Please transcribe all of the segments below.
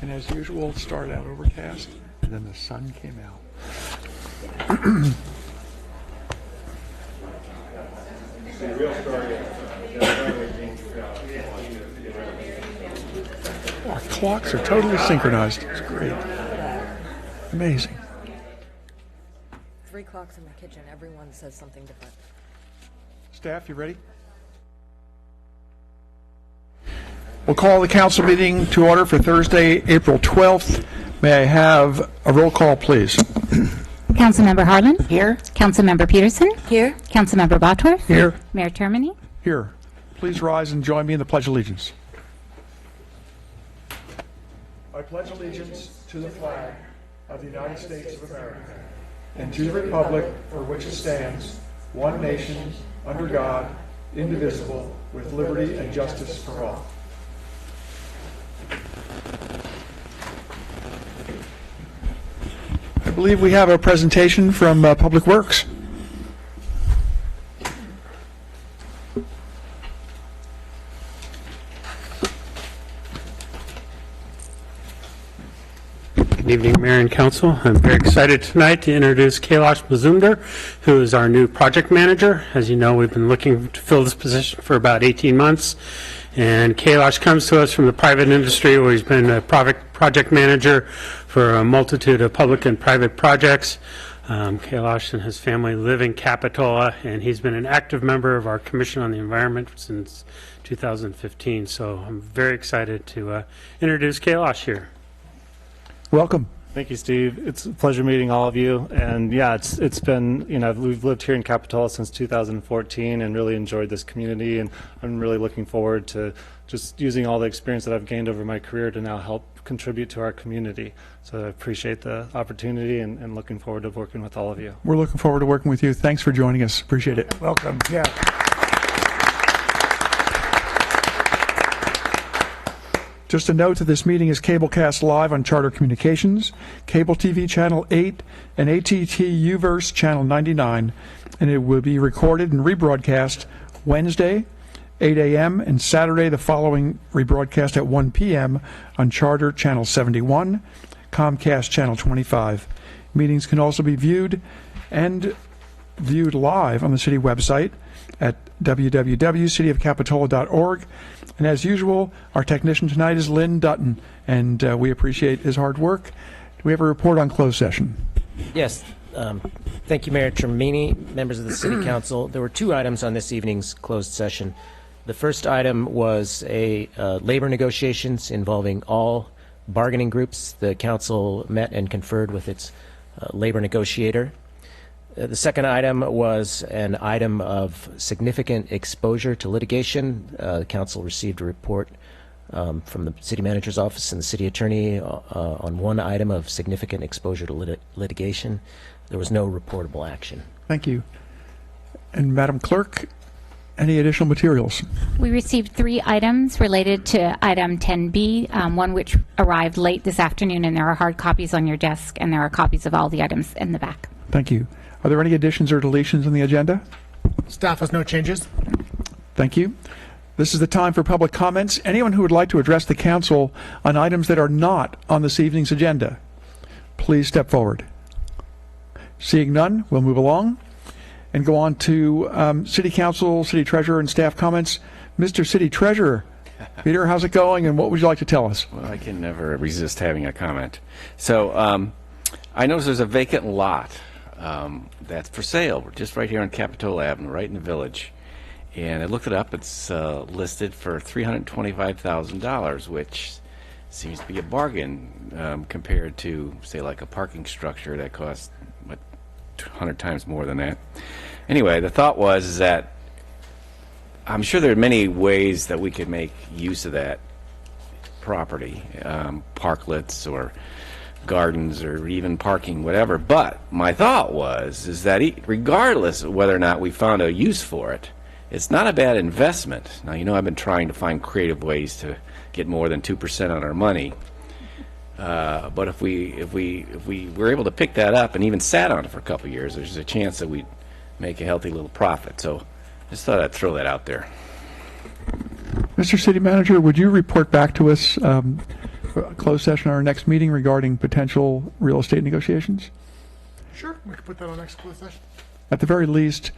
And as usual, it started out overcast, and then the sun came out. Our clocks are totally synchronized. It's great. Amazing. 3 clocks in the kitchen. Everyone says something different. Staff, you ready? We'll call the council meeting to order for Thursday, April 12th. May I have a roll call, please? Councilmember Harlan. Here. Councilmember Peterson. Here. Councilmember Bottorff. Here. Mayor Termini. Here. Please rise and join me in the Pledge of Allegiance. I pledge allegiance to the flag of the United States of America and to the republic for which it stands, one nation, under God, indivisible, with liberty and justice for all. I believe we have a presentation from Public Works. Good evening, Mayor and Council. I'm very excited tonight to introduce Kailash Mazumdar, who is our new project manager. As you know, we've been looking to fill this position for about 18 months. And Kailash comes to us from the private industry, where he's been a project manager for a multitude of public and private projects. Kailash and his family live in Capitola, and he's been an active member of our Commission on the Environment since 2015. So I'm very excited to introduce Kailash here. Welcome. Thank you, Steve. It's a pleasure meeting all of you. And yeah, it's been, we've lived here in Capitola since 2014 and really enjoyed this community. And I'm really looking forward to just using all the experience that I've gained over my career to now help contribute to our community. So I appreciate the opportunity and looking forward to working with all of you. We're looking forward to working with you. Thanks for joining us. Appreciate it. Welcome. Yeah. Just a note that this meeting is cablecast live on Charter Communications, Cable TV Channel 8, and AT&T UVerse Channel 99, and it will be recorded and rebroadcast Wednesday, 8 a.m., and Saturday the following rebroadcast at 1 p.m. on Charter Channel 71, Comcast Channel 25. Meetings can also be viewed live on the city website at www.cityofcapitola.org. And as usual, our technician tonight is Lynn Dutton, and we appreciate his hard work. Do we have a report on closed session? Yes. Thank you, Mayor Termini, members of the City Council. There were 2 items on this evening's closed session. The first item was a labor negotiations involving all bargaining groups. The council met and conferred with its labor negotiator. The second item was an item of significant exposure to litigation. The council received a report from the city manager's office and the city attorney on one item of significant exposure to litigation. There was no reportable action. Thank you. And Madam Clerk, any additional materials? We received 3 items related to item 10B, one which arrived late this afternoon, and there are hard copies on your desk, and there are copies of all the items in the back. Thank you. Are there any additions or deletions on the agenda? Staff has no changes. Thank you. This is the time for public comments. Anyone who would like to address the council on items that are not on this evening's agenda, please step forward. Seeing none, we'll move along and go on to City Council, City Treasurer, and staff comments. Mr. City Treasurer, Peter, how's it going, and what would you like to tell us? Well, I can never resist having a comment. So I notice there's a vacant lot that's for sale just right here on Capitola Avenue, right in the village. And I looked it up. It's listed for $325,000, which seems to be a bargain compared to, say, like a parking structure that costs, 100 times more than that. Anyway, the thought was that I'm sure there are many ways that we could make use of that property, parklets or gardens or even parking, whatever. But my thought is that regardless of whether or not we found a use for it, it's not a bad investment. Now, I've been trying to find creative ways to get more than 2% on our money. But if we were able to pick that up and even sat on it for a couple of years, there's a chance that we'd make a healthy little profit. So I just thought I'd throw that out there. Mr. City Manager, would you report back to us a closed session at our next meeting regarding potential real estate negotiations? Sure, we can put that on next closed session. At the very least,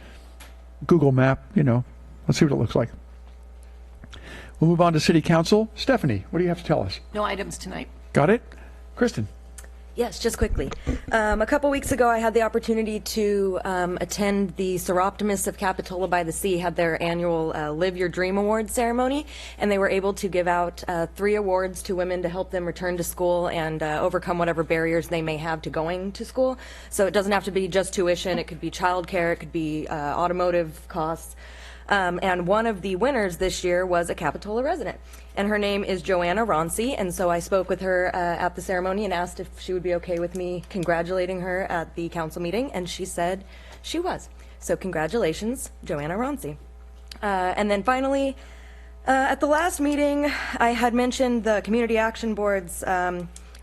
Google Map, let's see what it looks like. We'll move on to City Council. Stephanie, what do you have to tell us? No items tonight. Got it? Kristen? Yes, just quickly. A couple weeks ago, I had the opportunity to attend the Seroptimists of Capitola by the Sea had their annual Live Your Dream Awards ceremony, and they were able to give out 3 awards to women to help them return to school and overcome whatever barriers they may have to going to school. So it doesn't have to be just tuition. It could be childcare. It could be automotive costs. And one of the winners this year was a Capitola resident, and her name is Joanna Ronci. And so I spoke with her at the ceremony and asked if she would be okay with me congratulating her at the council meeting, and she said she was. So congratulations, Joanna Ronci. And then finally, at the last meeting, I had mentioned the Community Action Board's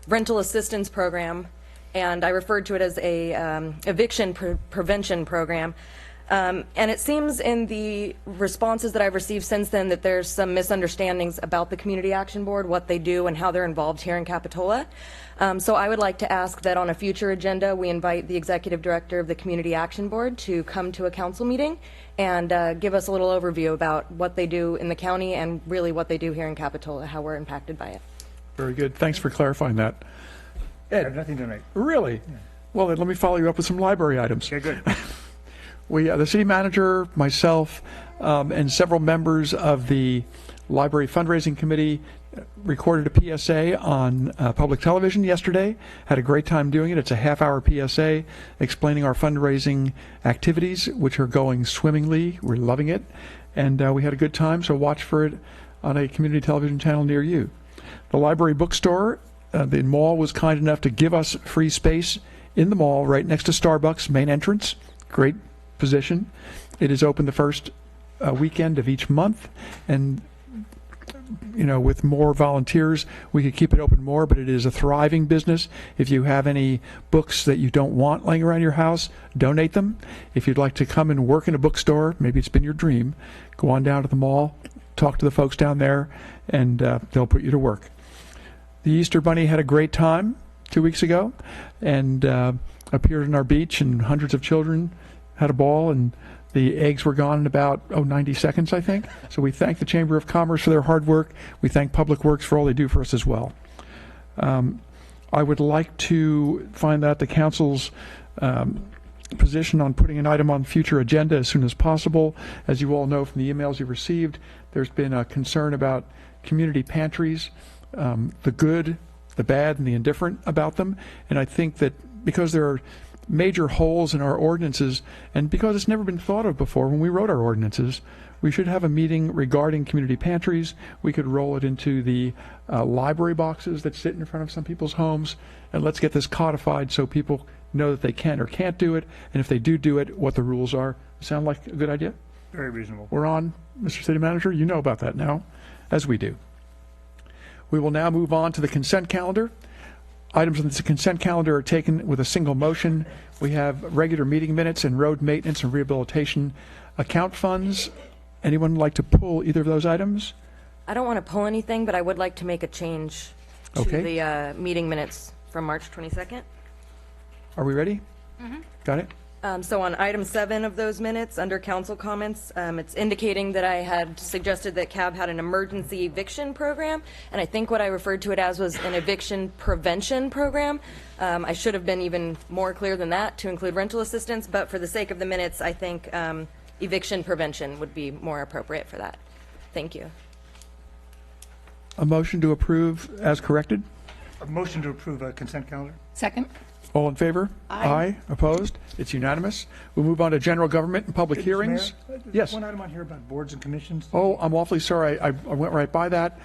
rental assistance program, and I referred to it as a eviction prevention program. And it seems in the responses that I've received since then that there's some misunderstandings about the Community Action Board, what they do, and how they're involved here in Capitola. So I would like to ask that on a future agenda, we invite the Executive Director of the Community Action Board to come to a council meeting and give us a little overview about what they do in the county and really what they do here in Capitola, how we're impacted by it. Very good. Thanks for clarifying that. I have nothing tonight. Really? Well, then let me follow you up with some library items. Okay, good. The city manager, myself, and several members of the library fundraising committee recorded a PSA on public television yesterday. Had a great time doing it. It's a half-hour PSA explaining our fundraising activities, which are going swimmingly. We're loving it. And we had a good time, so watch for it on a community television channel near you. The library bookstore, the mall was kind enough to give us free space in the mall right next to Starbucks main entrance. Great position. It is open the first weekend of each month, and with more volunteers we could keep it open more, but it is a thriving business. If you have any books that you don't want laying around your house, donate them. If you'd like to come and work in a bookstore, maybe it's been your dream, go on down to the mall, talk to the folks down there, and they'll put you to work. The Easter Bunny had a great time 2 weeks ago and appeared on our beach, and hundreds of children had a ball, and the eggs were gone in about 90 seconds, I think. So we thank the Chamber of Commerce for their hard work. We thank Public Works for all they do for us as well. I would like to find out the council's position on putting an item on future agenda as soon as possible. As you all know from the emails you've received, there's been a concern about community pantries, the good, the bad, and the indifferent about them. And I think that because there are major holes in our ordinances, and because it's never been thought of before when we wrote our ordinances, we should have a meeting regarding community pantries. We could roll it into the library boxes that sit in front of some people's homes, and let's get this codified so people know that they can or can't do it, and if they do it, what the rules are. Sound like a good idea? Very reasonable. We're on, Mr. City Manager. You know about that now, as we do. We will now move on to the consent calendar. Items on the consent calendar are taken with a single motion. We have regular meeting minutes and road maintenance and rehabilitation account funds. Anyone like to pull either of those items? I don't want to pull anything, but I would like to make a change to Okay. the meeting minutes from March 22nd. Are we ready? Got it? So on item 7 of those minutes, under council comments, it's indicating that I had suggested that CAB had an emergency eviction program, and I think what I referred to it as was an eviction prevention program. I should have been even more clear than that to include rental assistance, but for the sake of the minutes, I think eviction prevention would be more appropriate for that. Thank you. A motion to approve as corrected? A motion to approve a consent calendar? Second? All in favor? Aye. Opposed? It's unanimous. We'll move on to general government and public hearings. Mayor, Yes. One item on here about boards and commissions. Oh, I'm awfully sorry. I went right by that.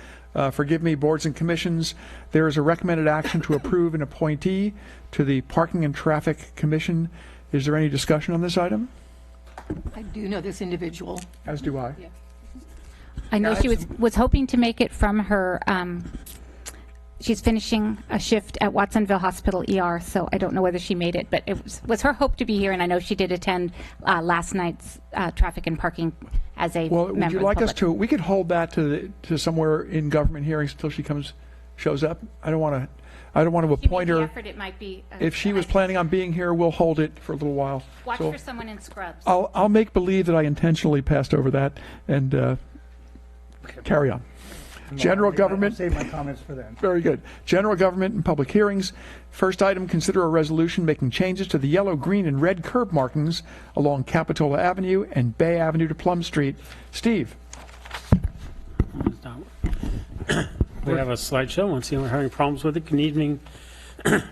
Forgive me, boards and commissions. There is a recommended action to approve an appointee to the Parking and Traffic Commission. Is there any discussion on this item? I do know this individual. As do I. I know she was hoping to make it from her, she's finishing a shift at Watsonville Hospital ER, so I don't know whether she made it, but it was her hope to be here, and I know she did attend last night's traffic and parking as a Well, member would you of the like us public. to, we could hold that to somewhere in government hearings until she comes shows up. I don't want to She made appoint the her. effort, it might be. If she was planning on being here, we'll hold it for a little while. Watch So for someone in scrubs. I'll make believe that I intentionally passed over that and carry on. General government. I'll save my comments for then. Very good. General government and public hearings. First item, consider a resolution making changes to the yellow, green, and red curb markings along Capitola Avenue and Bay Avenue to Plum Street. Steve? We have a slideshow. Once again, we're having problems with it. Good evening,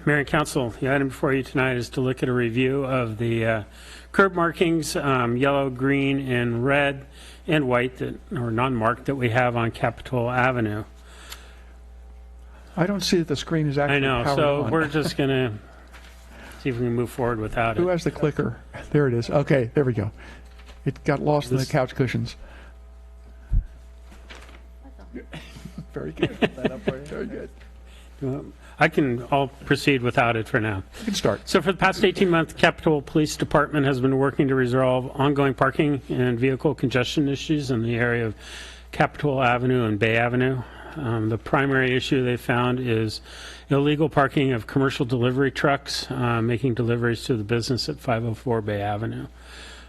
Mayor and Council. The item before you tonight is to look at a review of the curb markings, yellow, green, and red, and white, that or non-marked, that we have on Capitola Avenue. I don't see that the screen is actually I know, powered so on. we're just going to see if we can move forward without Who it. has the clicker? There it is. Okay, there we go. It got lost in the This- couch cushions. Very good. Very good. I'll proceed without it for now. You can start. So for the past 18 months, Capitola Police Department has been working to resolve ongoing parking and vehicle congestion issues in the area of Capitola Avenue and Bay Avenue. The primary issue they found is illegal parking of commercial delivery trucks making deliveries to the business at 504 Bay Avenue.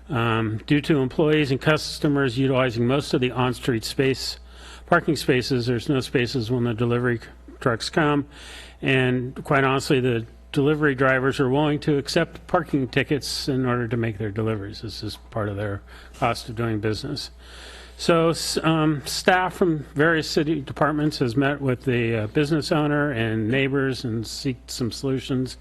Due to employees and customers utilizing most of the on-street parking spaces, there's no spaces when the delivery trucks come. And quite honestly, the delivery drivers are willing to accept parking tickets in order to make their deliveries. This is part of their cost of doing business. So staff from various city departments has met with the business owner and neighbors and seeked some solutions.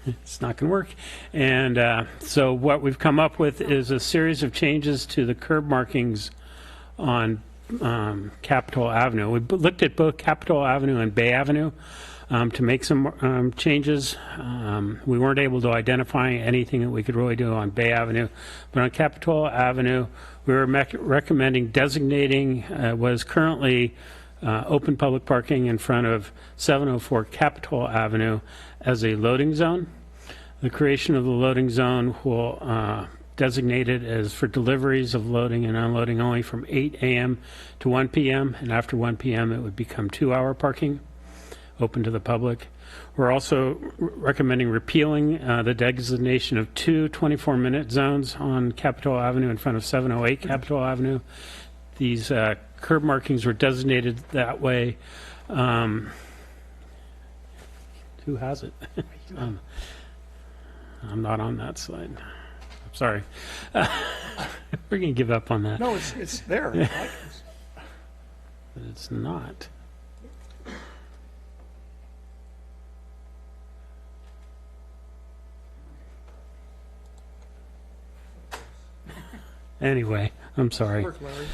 It's not going to work. And so what we've come up with is a series of changes to the curb markings on Capitola Avenue. We looked at both Capitola Avenue and Bay Avenue to make some changes. We weren't able to identify anything that we could really do on Bay Avenue, but on Capitola Avenue, we were recommending designating what is currently open public parking in front of 704 Capitola Avenue as a loading zone. The creation of the loading zone will designate it as for deliveries of loading and unloading only from 8 a.m. to 1 p.m. And after 1 p.m. it would become 2-hour parking, open to the public. We're also recommending repealing the designation of two 24-minute zones on Capitola Avenue in front of 708 Capitola Avenue. These curb markings were designated that way. Who has it? I'm not on that slide. I'm sorry. We're going to give up on that. No, it's there. I like this. But it's not. Anyway, I'm sorry. Work, Larry.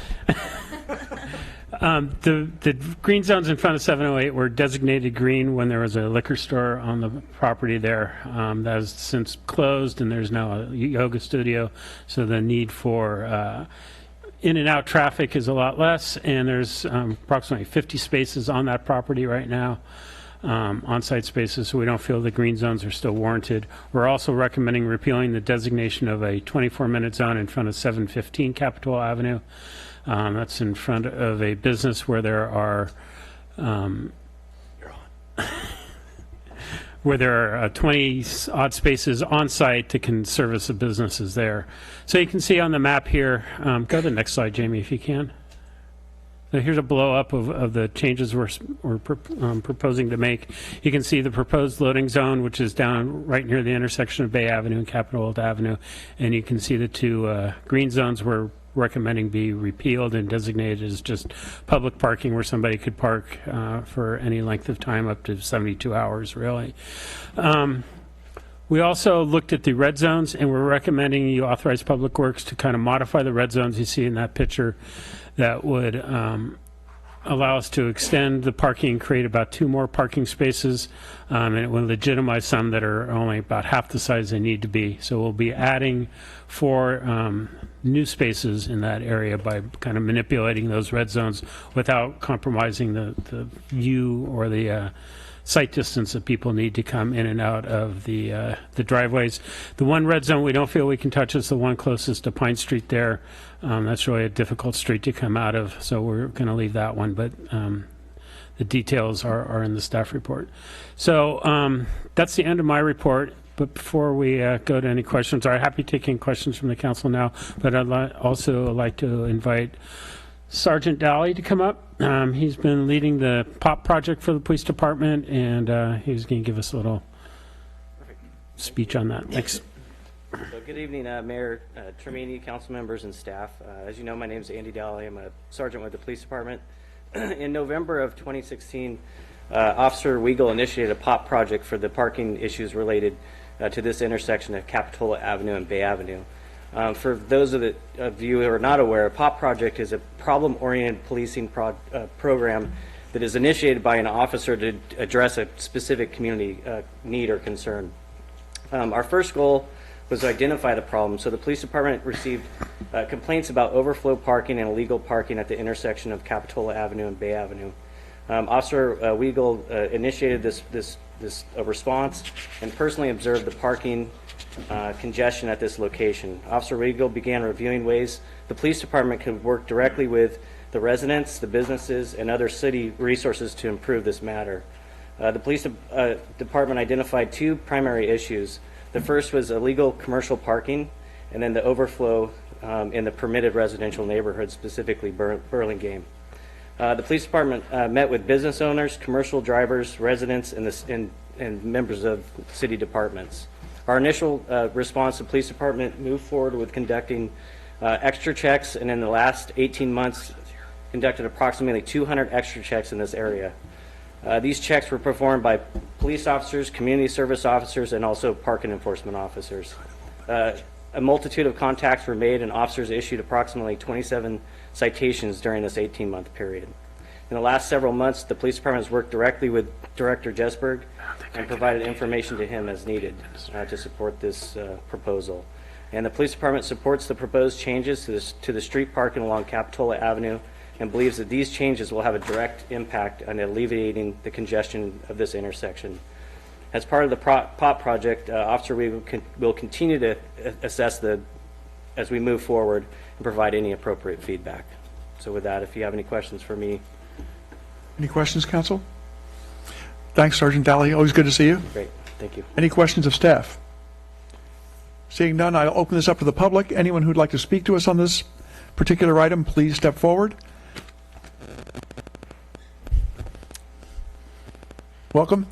The green zones in front of 708 were designated green when there was a liquor store on the property there. That has since closed, and there's now a yoga studio, so the need for in and out traffic is a lot less, and there's approximately 50 spaces on that property right now, on-site spaces, so we don't feel the green zones are still warranted. We're also recommending repealing the designation of a 24-minute zone in front of 715 Capitola Avenue. That's in front of a business where there are 20 odd spaces on site to can service the businesses there. So you can see on the map here, go to the next slide, Jamie, if you can. So here's a blow up of the changes we're proposing to make. You can see the proposed loading zone, which is down right near the intersection of Bay Avenue and Capitola Avenue. And you can see the two green zones we're recommending be repealed and designated as just public parking where somebody could park for any length of time up to 72 hours, really. We also looked at the red zones, and we're recommending you authorize Public Works to kind of modify the red zones you see in that picture that would allow us to extend the parking, create about 2 more parking spaces, and it will legitimize some that are only about half the size they need to be. So we'll be adding 4 new spaces in that area by kind of manipulating those red zones without compromising the view or the sight distance that people need to come in and out of the driveways. The one red zone we don't feel we can touch is the one closest to Pine Street there. That's really a difficult street to come out of, so we're going to leave that one. But the details are in the staff report. So that's the end of my report. But before we go to any questions, I'm happy taking questions from the council now, but I'd also like to invite Sergeant Daly to come up. He's been leading the POP project for the police department, and he's going to give us a little speech on that. Thanks. So good evening, Mayor Tremini, council members, and staff. As you know, my name is Andy Daly. I'm a sergeant with the police department. In November of 2016, Officer Weigel initiated a POP project for the parking issues related to this intersection of Capitola Avenue and Bay Avenue. For those of you who are not aware, a POP project is a problem-oriented policing program that is initiated by an officer to address a specific community need or concern. Our first goal was to identify the problem. So the police department received complaints about overflow parking and illegal parking at the intersection of Capitola Avenue and Bay Avenue. Officer Weigel initiated this response and personally observed the parking congestion at this location. Officer Weigel began reviewing ways the police department could work directly with the residents, the businesses, and other city resources to improve this matter. The police department identified two primary issues. The first was illegal commercial parking, and then the overflow in the permitted residential neighborhood, specifically Burlingame. The police department met with business owners, commercial drivers, residents, and members of city departments. Our initial response, the police department moved forward with conducting extra checks, and in the last 18 months, conducted approximately 200 extra checks in this area. These checks were performed by police officers, community service officers, and also parking enforcement officers. A multitude of contacts were made, and officers issued approximately 27 citations during this 18-month period. In the last several months, the police department has worked directly with Director Jesberg and provided information to him as needed to support this proposal. And the police department supports the proposed changes to the street parking along Capitola Avenue and believes that these changes will have a direct impact on alleviating the congestion of this intersection. As part of the POP project, Officer Weigel will continue to assess as we move forward and provide any appropriate feedback. So with that, if you have any questions for me. Any questions, council? Thanks, Sergeant Daly. Always good to see you. Great, thank you. Any questions of staff? Seeing none, I'll open this up to the public. Anyone who'd like to speak to us on this particular item, please step forward. Welcome.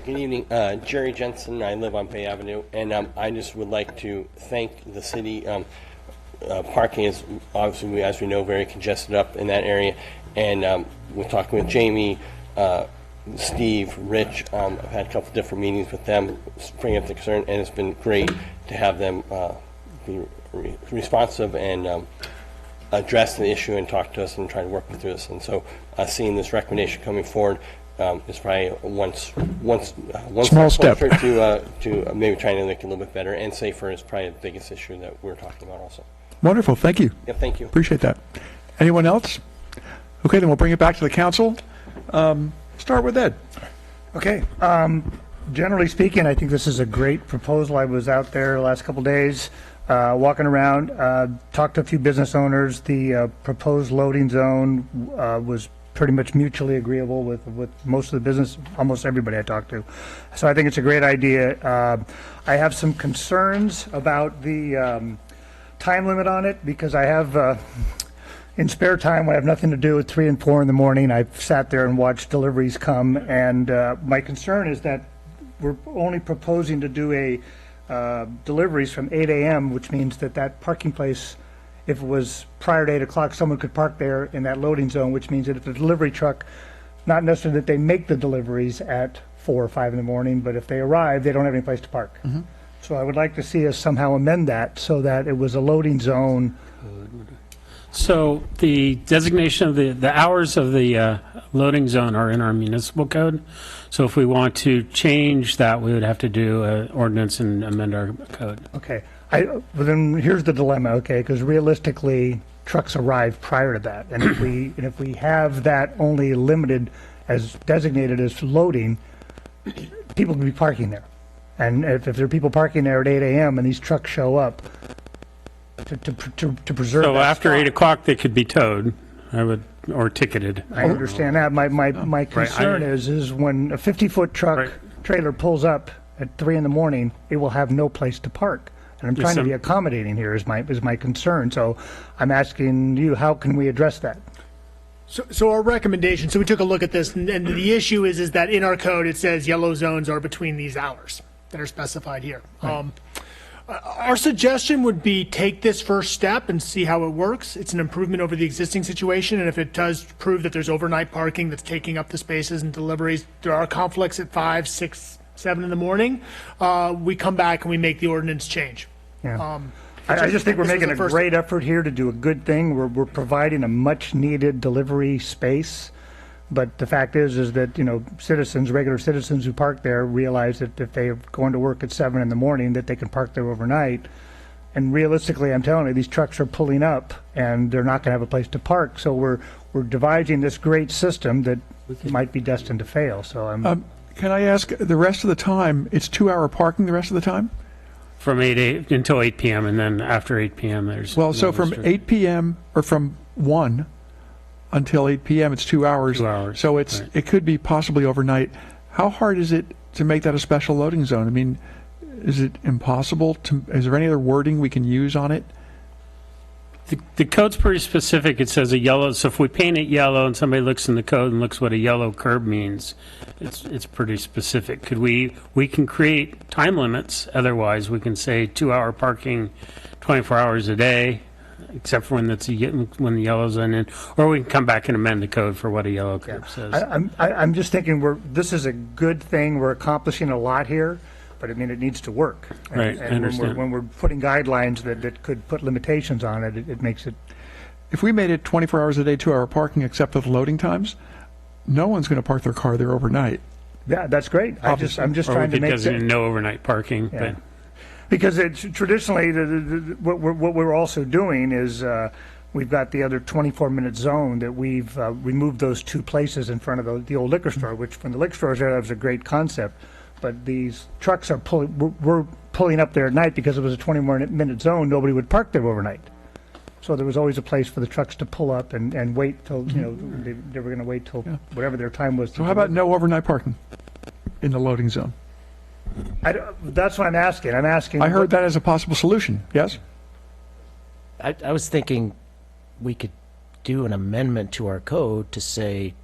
Good evening. Jerry Jensen. I live on Bay Avenue, and I just would like to thank the city. Parking is obviously, as we know, very congested up in that area, and we're talking with Jamie, Steve, Rich. I've had a couple of different meetings with them, bringing up the concern, and it's been great to have them be responsive and address the issue and talk to us and try to work through this. And so seeing this recommendation coming forward is probably one small step to maybe trying to make it a little bit better and safer is probably the biggest issue that we're talking about also. Wonderful. Thank you. Yep, thank you. Appreciate that. Anyone else? Okay, then we'll bring it back to the council. Start with Ed. Okay. Generally speaking, I think this is a great proposal. I was out there the last couple days walking around, talked to a few business owners. The proposed loading zone was pretty much mutually agreeable with most of the business, almost everybody I talked to. So I think it's a great idea. I have some concerns about the time limit on it because I have, in spare time when I have nothing to do at 3 and 4 in the morning, I've sat there and watched deliveries come, and my concern is that we're only proposing to do deliveries from 8 a.m., which means that parking place, if it was prior to 8 o'clock, someone could park there in that loading zone, which means that if the delivery truck, not necessarily that they make the deliveries at 4 or 5 in the morning, but if they arrive, they don't have any place to park. Mm-hmm. So I would like to see us somehow amend that so that it was a loading zone. So the designation of the hours of the loading zone are in our municipal code. So if we want to change that, we would have to do an ordinance and amend our code. Okay. But then here's the dilemma, okay, because realistically, trucks arrive prior to that. And if we have that only limited as designated as loading, people can be parking there. And if there are people parking there at 8 a.m. and these trucks show up to preserve So that after spot. 8 o'clock, they could be towed. I would or ticketed. I understand that. My concern is when a 50-foot truck Right. trailer pulls up at 3 in the morning, it will have no place to park. And I'm trying to be accommodating here is my concern. So I'm asking you, how can we address that? So our recommendation, so we took a look at this, and the issue is that in our code, it says yellow zones are between these hours that are specified here. Our suggestion would be take this first step and see how it works. It's an improvement over the existing situation, and if it does prove that there's overnight parking that's taking up the spaces and deliveries, there are conflicts at 5, 6, 7 in the morning, we come back and we make the ordinance change. Yeah. I just think we're making a great effort here to do a good thing. We're providing a much-needed delivery space. But the fact is that, citizens, regular citizens who park there realize that if they're going to work at 7 in the morning, that they can park there overnight. And realistically, I'm telling you, these trucks are pulling up and they're not going to have a place to park. So we're devising this great system that might be destined to fail. So Can I ask, the rest of the time, it's 2-hour parking the rest of the time? From 8 until 8 p.m. and then after 8 p.m. there's Well, so from 8 p.m. or from 1 until 8 p.m. it's 2 hours. 2 hours, So right. it could be possibly overnight. How hard is it to make that a special loading zone? I mean, is it impossible to? Is there any other wording we can use on it? The code's pretty specific. It says a yellow, so if we paint it yellow and somebody looks in the code and looks what a yellow curb means, it's pretty specific. Could we can create time limits, otherwise we can say 2-hour parking 24 hours a day, except for when the yellow's in, or we can come back and amend the code for what a yellow curb says. I'm just thinking this is a good thing. We're accomplishing a lot here. But I mean, it needs to work. Right, I understand. When we're putting guidelines that could put limitations on it, it makes it. If we made it 24 hours a day, 2-hour parking except with loading times, no one's going to park their car there overnight. Yeah, that's great. I'm just Or trying to make it no overnight parking. Yeah. But Because it's traditionally what we're also doing is we've got the other 24-minute zone that we've removed those 2 places in front of the old liquor store, which when the liquor store was there, that was a great concept. But these trucks are we're pulling up there at night because it was a 20-minute zone. Nobody would park there overnight. So there was always a place for the trucks to pull up and wait till, they were going to wait till whatever their time was. So how about no overnight parking in the loading zone? That's what I'm asking. I heard that as a possible solution, yes? I was thinking we could do an amendment to our code to say,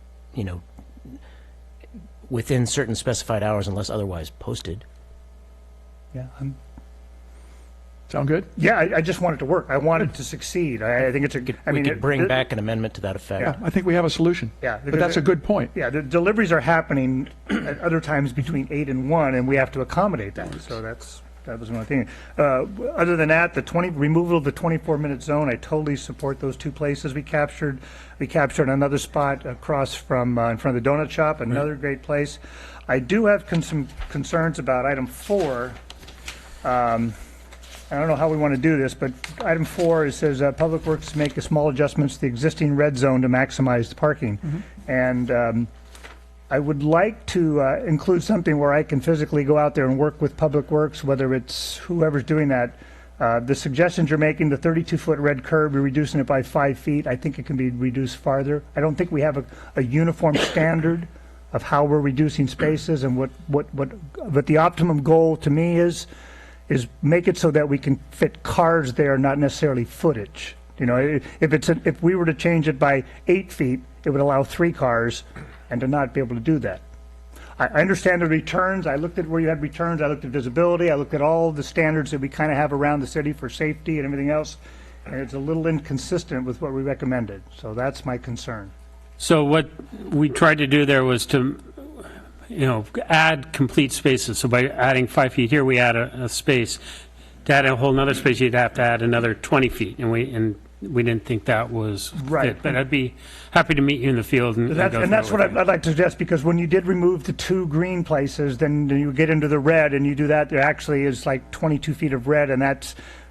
within certain specified hours unless otherwise posted. Yeah. Sound good? Yeah, I just want it to work. I want it to succeed. I think it's a. We could bring back an amendment to that effect. Yeah, I think we have a solution. Yeah, But that's a good point. Yeah, the deliveries are happening at other times between 8 and 1, and we have to accommodate that. So that was one thing. Other than that, removal of the 24-minute zone, I totally support those 2 places we captured. We captured another spot across from in front of the donut shop, another great place. I do have some concerns about item 4. I don't know how we want to do this, but item 4, it says Public Works make a small adjustments to the existing red zone to maximize the parking. And I would like to include something where I can physically go out there and work with Public Works, whether it's whoever's doing that. The suggestions you're making, the 32-foot red curb, you're reducing it by 5 feet. I think it can be reduced farther. I don't think we have a uniform standard of how we're reducing spaces and but the optimum goal to me is make it so that we can fit cars there, not necessarily footage. If we were to change it by 8 feet, it would allow 3 cars, and to not be able to do that. I understand the returns. I looked at where you had returns. I looked at visibility. I looked at all the standards that we kind of have around the city for safety and everything else, and it's a little inconsistent with what we recommended. So that's my concern. So what we tried to do there was to, add complete spaces. So by adding 5 feet here, we add a space. To add a whole nother space, you'd have to add another 20 feet, and we didn't think that was Right. fit. But I'd be happy to meet you in the field and go through That's what everything. I'd like to suggest, because when you did remove the 2 green places, then you get into the red, and you do that, there actually is like 22 feet of red, and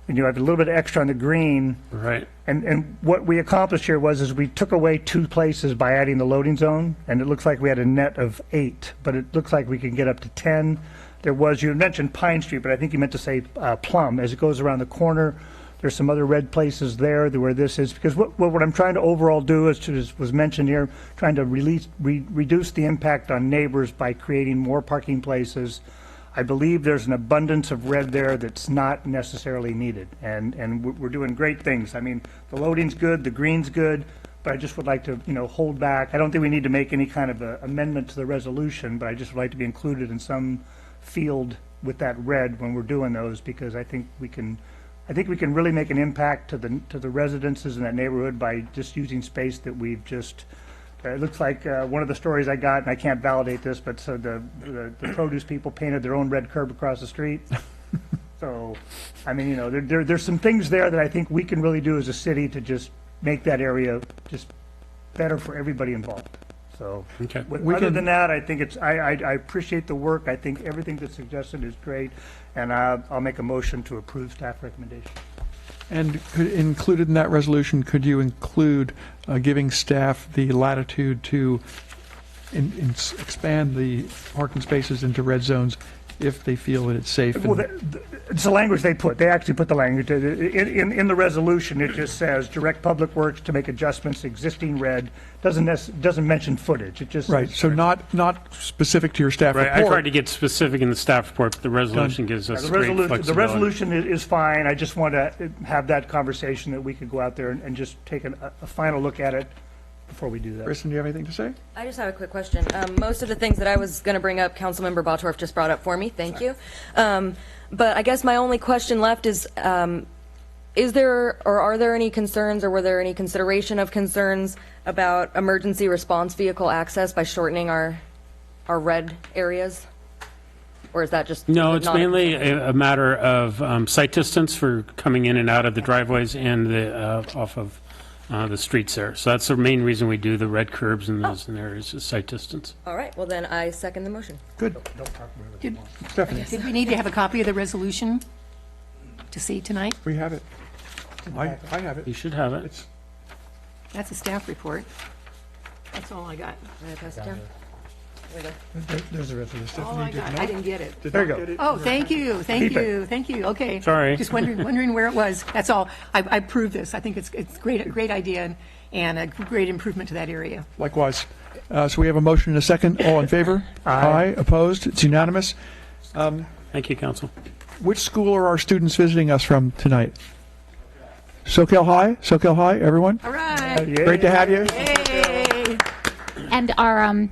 you have a little bit extra on the green. Right. And what we accomplished here is we took away 2 places by adding the loading zone, and it looks like we had a net of 8, but it looks like we can get up to 10. You mentioned Pine Street, but I think you meant to say Plum, as it goes around the corner There's some other red places there where this is, because what I'm trying to overall do is, was mentioned here, trying to reduce the impact on neighbors by creating more parking places. I believe there's an abundance of red there that's not necessarily needed, and we're doing great things. I mean, the loading's good, the green's good, but I just would like to, hold back. I don't think we need to make any kind of a amendment to the resolution, but I just would like to be included in some field with that red when we're doing those, because I think we can really make an impact to the residences in that neighborhood by just using space that we've just. It looks like one of the stories I got, and I can't validate this, but so the produce people painted their own red curb across the street. So, I mean, there's some things there that I think we can really do as a city to just make that area just better for everybody involved. So, Okay. Other than that, I think I appreciate the work. I think everything that's suggested is great, and I'll make a motion to approve staff recommendation. And included in that resolution, could you include giving staff the latitude to expand the parking spaces into red zones if they feel that it's safe? Well, it's the language they put. They actually put the language. In the resolution, it just says, direct Public Works to make adjustments, existing red. Doesn't mention footage. It just Right, says, so not specific to your staff Right, report. I tried to get specific in the staff report, but the resolution gives us great flexibility. The resolution is fine. I just want to have that conversation that we could go out there and just take a final look at it before we do that. Kristen, do you have anything to say? I just have a quick question. Most of the things that I was going to bring up, Councilmember Bottorff just brought up for me. Thank you. But I guess my only question left is there or are there any concerns, or were there any consideration of concerns about emergency response vehicle access by shortening our red areas? Or is that just No, it's not a mainly concern? a matter of sight distance for coming in and out of the driveways and off of the streets there. So that's the main reason we do the red curbs in those areas, is sight distance. All right, well then I second the motion. Good. Stephanie, Did we need to have a copy of the resolution to see tonight? we have it. I have You it. should have it. It's That's a staff report. That's all I got. May I pass it down? There we go. There's the resolution. All I got. I didn't get it. There you go. Oh, thank you, thank Keep it. you, thank you. Okay. Sorry. Just wondering where it was. That's all. I approve this. I think it's great, a great idea and a great improvement to that area. Likewise. So we have a motion and a second. All in favor? Aye. Opposed? It's unanimous. Thank you, Council. Which school are our students visiting us from tonight? SoCal High? SoCal High, everyone? All right. Great to have you. Yay. And our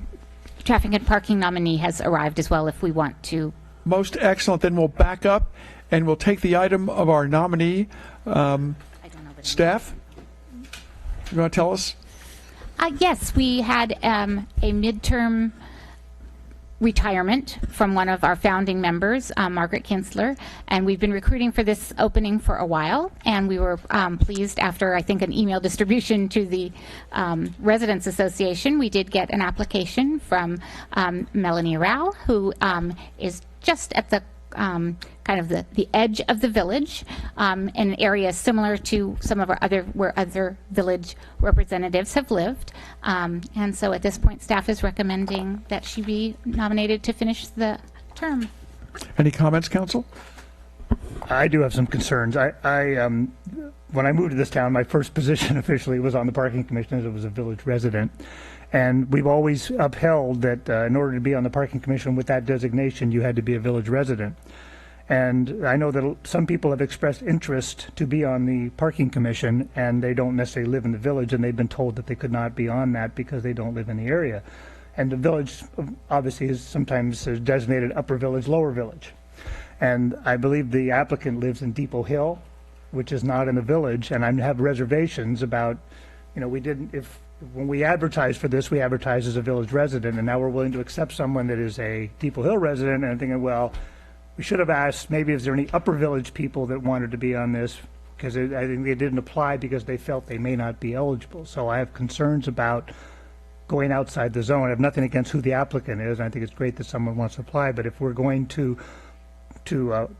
traffic and parking nominee has arrived as well, if we want to. Most excellent. Then we'll back up and we'll take the item of our nominee. I don't know the Staff, you want to tell us? Yes, we had a midterm retirement from one of our founding members, Margaret Kinsler, and we've been recruiting for this opening for a while, and we were pleased after, I think, an email distribution to the Residents Association. We did get an application from Melanie Rao, who is just at the kind of the edge of the village, in an area similar to some of our where other village representatives have lived. And so at this point, staff is recommending that she be nominated to finish the term. Any comments, council? I do have some concerns. When I moved to this town, my first position officially was on the parking commission as I was a village resident. And we've always upheld that in order to be on the parking commission with that designation, you had to be a village resident. And I know that some people have expressed interest to be on the parking commission, and they don't necessarily live in the village, and they've been told that they could not be on that because they don't live in the area. And the village obviously is sometimes designated upper village, lower village. And I believe the applicant lives in Depot Hill, which is not in the village, and I have reservations about, when we advertised for this, we advertised as a village resident, and now we're willing to accept someone that is a Depot Hill resident, and I'm thinking, well, we should have asked, maybe is there any upper village people that wanted to be on this, because I think they didn't apply because they felt they may not be eligible. So I have concerns about going outside the zone. I have nothing against who the applicant is, and I think it's great that someone wants to apply, but if we're going to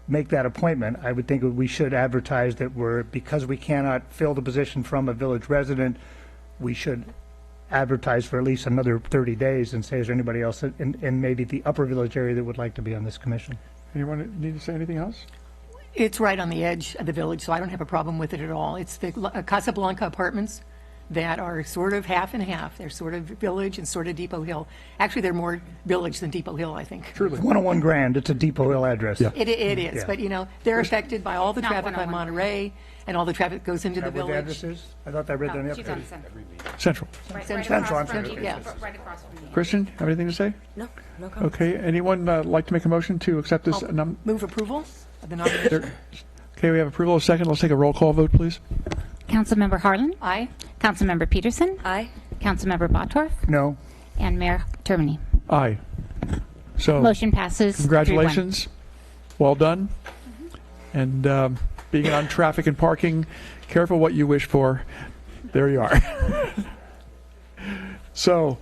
make that appointment, I would think we should advertise that because we cannot fill the position from a village resident, we should advertise for at least another 30 days and say, is there anybody else in maybe the upper village area that would like to be on this commission? Anyone need to say anything else? It's right on the edge of the village, so I don't have a problem with it at all. It's the Casablanca Apartments that are sort of half and half. They're sort of village and sort of Depot Hill. Actually, they're more village than Depot Hill, I think. Truly. 101 Grand, it's a Depot Hill address. Yeah. It is, Yeah. but they're affected by all the Not traffic by 101. Monterey and all the traffic goes into the Is that what the village. address is? I thought I read that in the She's update. on Central. Central. Central, I'm sorry. Yeah. Right across from me. Kristen, have anything to say? No, no comment. Okay, anyone like to make a motion to accept this? Move approval of the nomination. Okay, we have approval of second. Let's take a roll call vote, please. Councilmember Harlan. Aye. Councilmember Peterson. Aye. Councilmember Bottorff. No. And Mayor Termini. Aye. So, Motion passes 3-1. congratulations. Well done. And being on traffic and parking, careful what you wish for. There you are. So,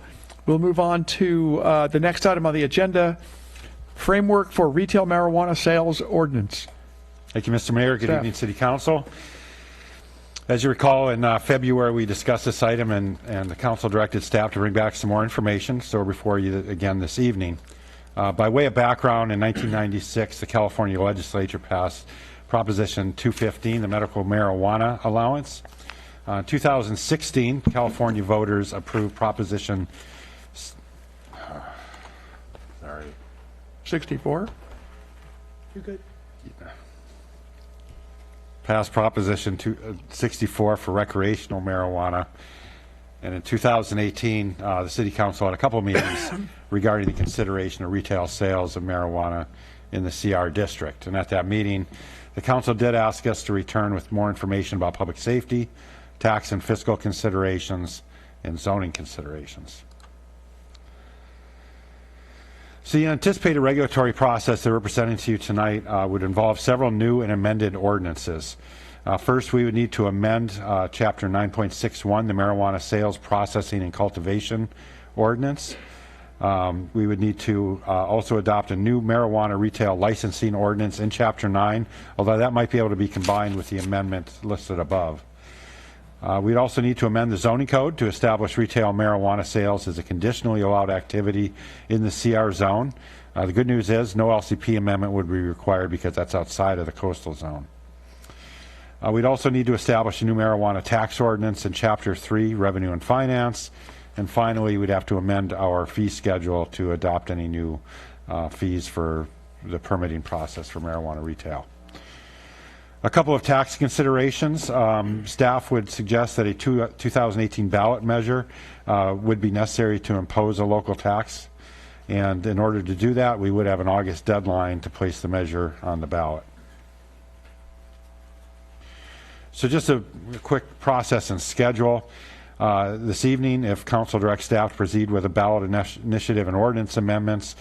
we'll move on to the next item on the agenda, Framework for Retail Marijuana Sales Ordinance. Thank you, Mr. Mayor. Good Staff. evening, City Council. As you recall, in February, we discussed this item, and the council directed staff to bring back some more information, so we're before you again this evening. By way of background, in 1996, the California legislature passed Proposition 215, the medical marijuana allowance. In 2016, California voters approved Proposition 64. You good? passed Proposition 64 for recreational marijuana. And in 2018, the City Council had a couple of meetings regarding the consideration of retail sales of marijuana in the CR district. And at that meeting, the Council did ask us to return with more information about public safety, tax and fiscal considerations, and zoning considerations. So the anticipated regulatory process that we're presenting to you tonight would involve several new and amended ordinances. First, we would need to amend Chapter 9.61, the Marijuana Sales, Processing, and Cultivation Ordinance. We would need to also adopt a new marijuana retail licensing ordinance in Chapter 9, although that might be able to be combined with the amendment listed above. We'd also need to amend the zoning code to establish retail marijuana sales as a conditionally allowed activity in the CR zone. The good news is no LCP amendment would be required because that's outside of the coastal zone. We'd also need to establish a new marijuana tax ordinance in Chapter 3, Revenue and Finance. And finally, we'd have to amend our fee schedule to adopt any new fees for the permitting process for marijuana retail. A couple of tax considerations. Staff would suggest that a 2018 ballot measure would be necessary to impose a local tax. And in order to do that, we would have an August deadline to place the measure on the ballot. So just a quick process and schedule. This evening, if Council directs staff to proceed with a ballot initiative and ordinance amendments,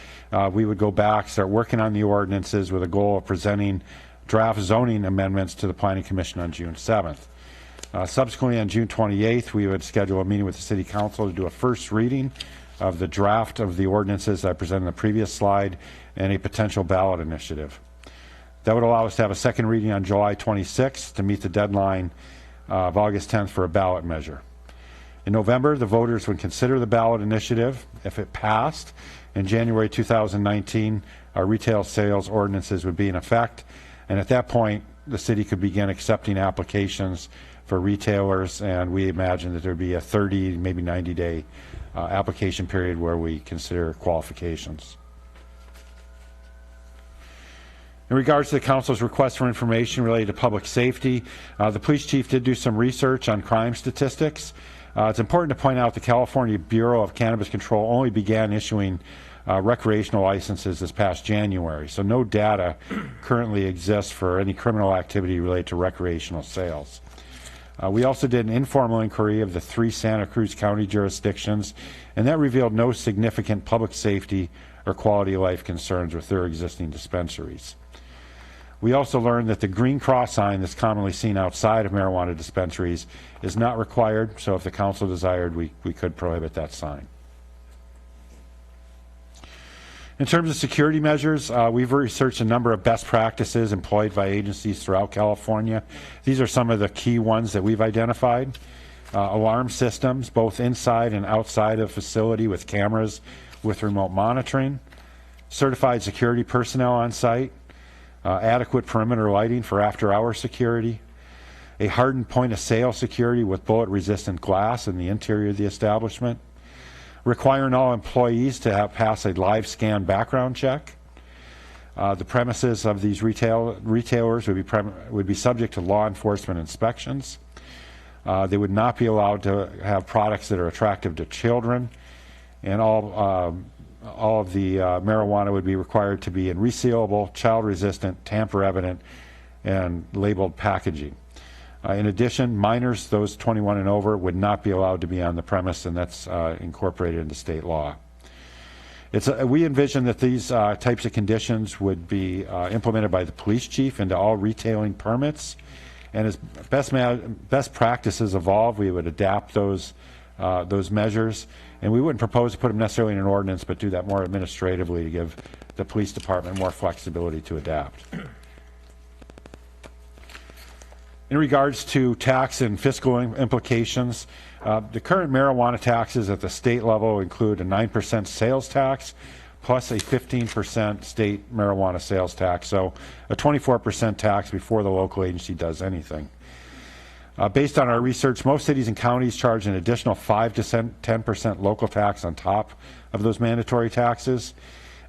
we would go back, start working on the ordinances with a goal of presenting draft zoning amendments to the Planning Commission on June 7th. Subsequently, on June 28th, we would schedule a meeting with the City Council to do a first reading of the draft of the ordinances that I presented in the previous slide and a potential ballot initiative. That would allow us to have a second reading on July 26th to meet the deadline of August 10th for a ballot measure. In November, the voters would consider the ballot initiative. If it passed, in January 2019, our retail sales ordinances would be in effect. And at that point, the city could begin accepting applications for retailers, and we imagine that there would be a 30, maybe 90-day application period where we consider qualifications. In regards to the Council's request for information related to public safety, the police chief did do some research on crime statistics. It's important to point out the California Bureau of Cannabis Control only began issuing recreational licenses this past January, so no data currently exists for any criminal activity related to recreational sales. We also did an informal inquiry of the 3 Santa Cruz County jurisdictions, and that revealed no significant public safety or quality of life concerns with their existing dispensaries. We also learned that the green cross sign that's commonly seen outside of marijuana dispensaries is not required, so if the council desired, we could prohibit that sign. In terms of security measures, we've researched a number of best practices employed by agencies throughout California. These are some of the key ones that we've identified. Alarm systems, both inside and outside of the facility with cameras with remote monitoring, certified security personnel on site, adequate perimeter lighting for after-hour security, a hardened point-of-sale security with bullet-resistant glass in the interior of the establishment, requiring all employees to have pass a live scan background check. The premises of these retailers would be subject to law enforcement inspections. They would not be allowed to have products that are attractive to children, and all of the marijuana would be required to be in resealable, child-resistant, tamper-evident, and labeled packaging. In addition, minors, those 21 and over, would not be allowed to be on the premise, and that's incorporated into state law. We envision that these types of conditions would be implemented by the police chief into all retailing permits, and as best practices evolve, we would adapt those measures, and we wouldn't propose to put them necessarily in an ordinance, but do that more administratively to give the police department more flexibility to adapt. In regards to tax and fiscal implications, the current marijuana taxes at the state level include a 9% sales tax plus a 15% state marijuana sales tax, so a 24% tax before the local agency does anything. Based on our research, most cities and counties charge an additional 5 to 10% local tax on top of those mandatory taxes,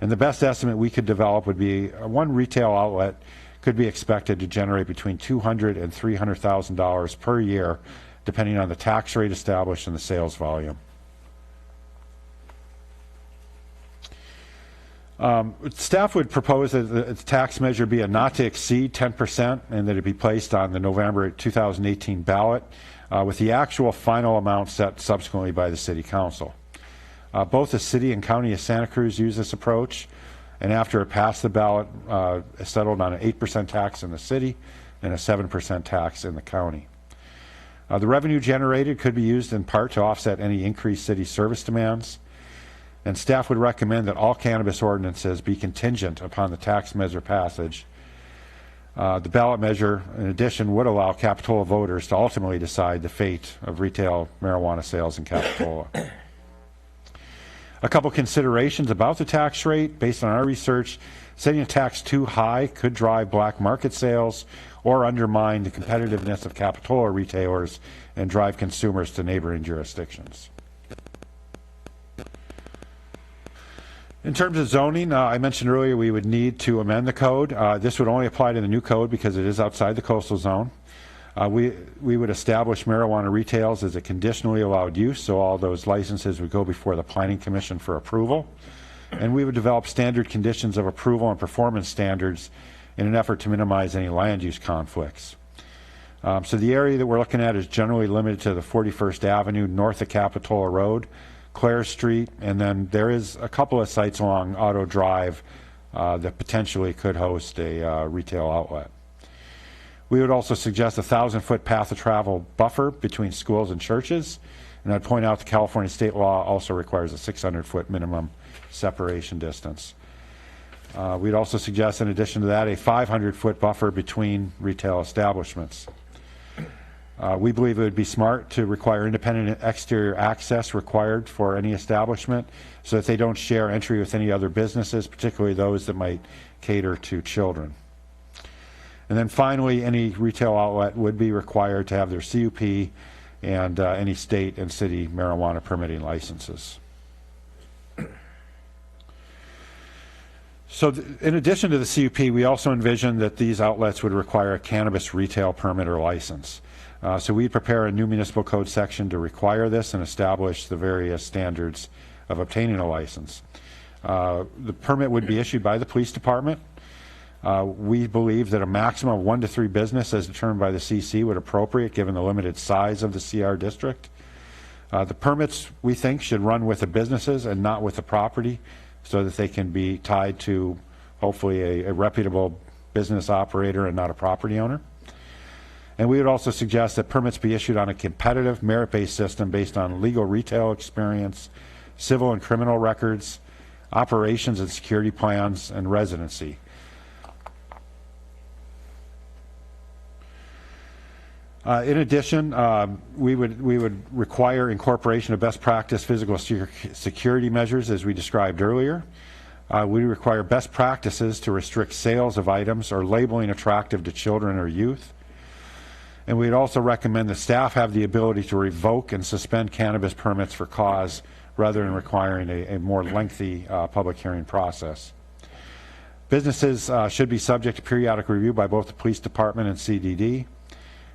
and the best estimate we could develop would be one retail outlet could be expected to generate between $200,000 and $300,000 per year, depending on the tax rate established and the sales volume. Staff would propose that the tax measure be a not to exceed 10% and that it be placed on the November 2018 ballot, with the actual final amount set subsequently by the City Council. Both the City and County of Santa Cruz use this approach, and after it passed the ballot, it settled on an 8% tax in the city and a 7% tax in the county. The revenue generated could be used in part to offset any increased city service demands, and staff would recommend that all cannabis ordinances be contingent upon the tax measure passage. The ballot measure, in addition, would allow Capitola voters to ultimately decide the fate of retail marijuana sales in Capitola. A couple considerations about the tax rate. Based on our research, setting a tax too high could drive black market sales or undermine the competitiveness of Capitola retailers and drive consumers to neighboring jurisdictions. In terms of zoning, I mentioned earlier we would need to amend the code. This would only apply to the new code because it is outside the coastal zone. We would establish marijuana retails as a conditionally allowed use, so all those licenses would go before the Planning Commission for approval. And we would develop standard conditions of approval and performance standards in an effort to minimize any land use conflicts. So the area that we're looking at is generally limited to the 41st Avenue north of Capitola Road, Clare Street, and then there is a couple of sites along Auto Drive that potentially could host a retail outlet. We would also suggest a 1,000-foot path of travel buffer between schools and churches, and I'd point out the California state law also requires a 600-foot minimum separation distance. We'd also suggest, in addition to that, a 500-foot buffer between retail establishments. We believe it would be smart to require independent exterior access required for any establishment so that they don't share entry with any other businesses, particularly those that might cater to children. And then finally, any retail outlet would be required to have their CUP and any state and city marijuana permitting licenses. So in addition to the CUP, we also envision that these outlets would require a cannabis retail permit or license. So we prepare a new municipal code section to require this and establish the various standards of obtaining a license. The permit would be issued by the police department. We believe that a maximum of 1 to 3 businesses as determined by the CC would appropriate given the limited size of the CR district. The permits, we think, should run with the businesses and not with the property so that they can be tied to hopefully a reputable business operator and not a property owner. And we would also suggest that permits be issued on a competitive merit-based system based on legal retail experience, civil and criminal records, operations and security plans, and residency. In addition, we would require incorporation of best practice physical security measures as we described earlier. We require best practices to restrict sales of items or labeling attractive to children or youth. And we'd also recommend that staff have the ability to revoke and suspend cannabis permits for cause rather than requiring a more lengthy public hearing process. Businesses should be subject to periodic review by both the police department and CDD,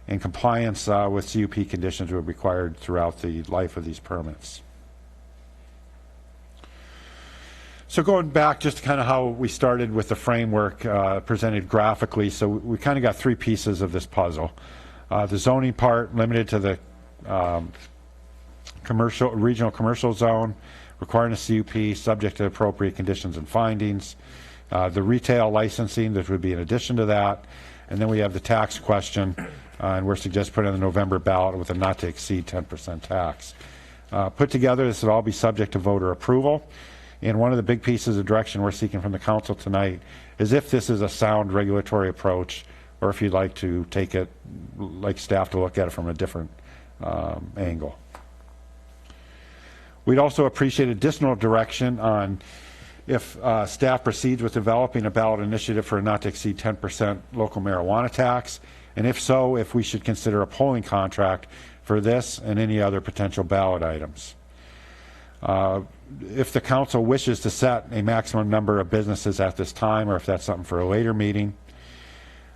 and compliance with CUP conditions will be required throughout the life of these permits. So going back just to kind of how we started with the framework presented graphically, so we kind of got three pieces of this puzzle. The zoning part limited to the regional commercial zone, requiring a CUP subject to appropriate conditions and findings. The retail licensing, that would be in addition to that. And then we have the tax question, and we're suggesting put on the November ballot with a not to exceed 10% tax. Put together, this would all be subject to voter approval. And one of the big pieces of direction we're seeking from the council tonight is if this is a sound regulatory approach, or if you'd like to take it, like staff, to look at it from a different angle. We'd also appreciate additional direction on if staff proceeds with developing a ballot initiative for a not to exceed 10% local marijuana tax, and if so, if we should consider a polling contract for this and any other potential ballot items. If the council wishes to set a maximum number of businesses at this time, or if that's something for a later meeting.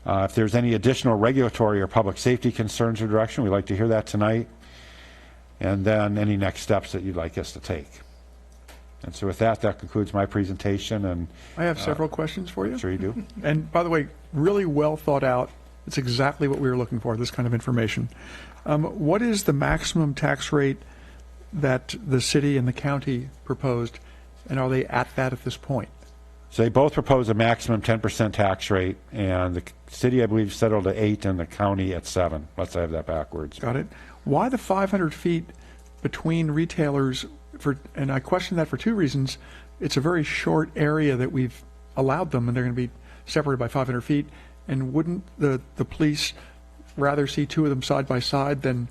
If there's any additional regulatory or public safety concerns or direction, we'd like to hear that tonight. And then any next steps that you'd like us to take. And so with that, that concludes my presentation. And I have several questions for you. Sure you do. And by the way, really well thought out. It's exactly what we were looking for, this kind of information. What is the maximum tax rate that the city and the county proposed, and are they at that at this point? So they both propose a maximum 10% tax rate, and the city, I believe, settled at 8 and the county at 7. Let's have that backwards. Got it. Why the 500 feet between retailers? And I question that for two reasons. It's a very short area that we've allowed them, and they're going to be separated by 500 feet. And wouldn't the police rather see two of them side by side than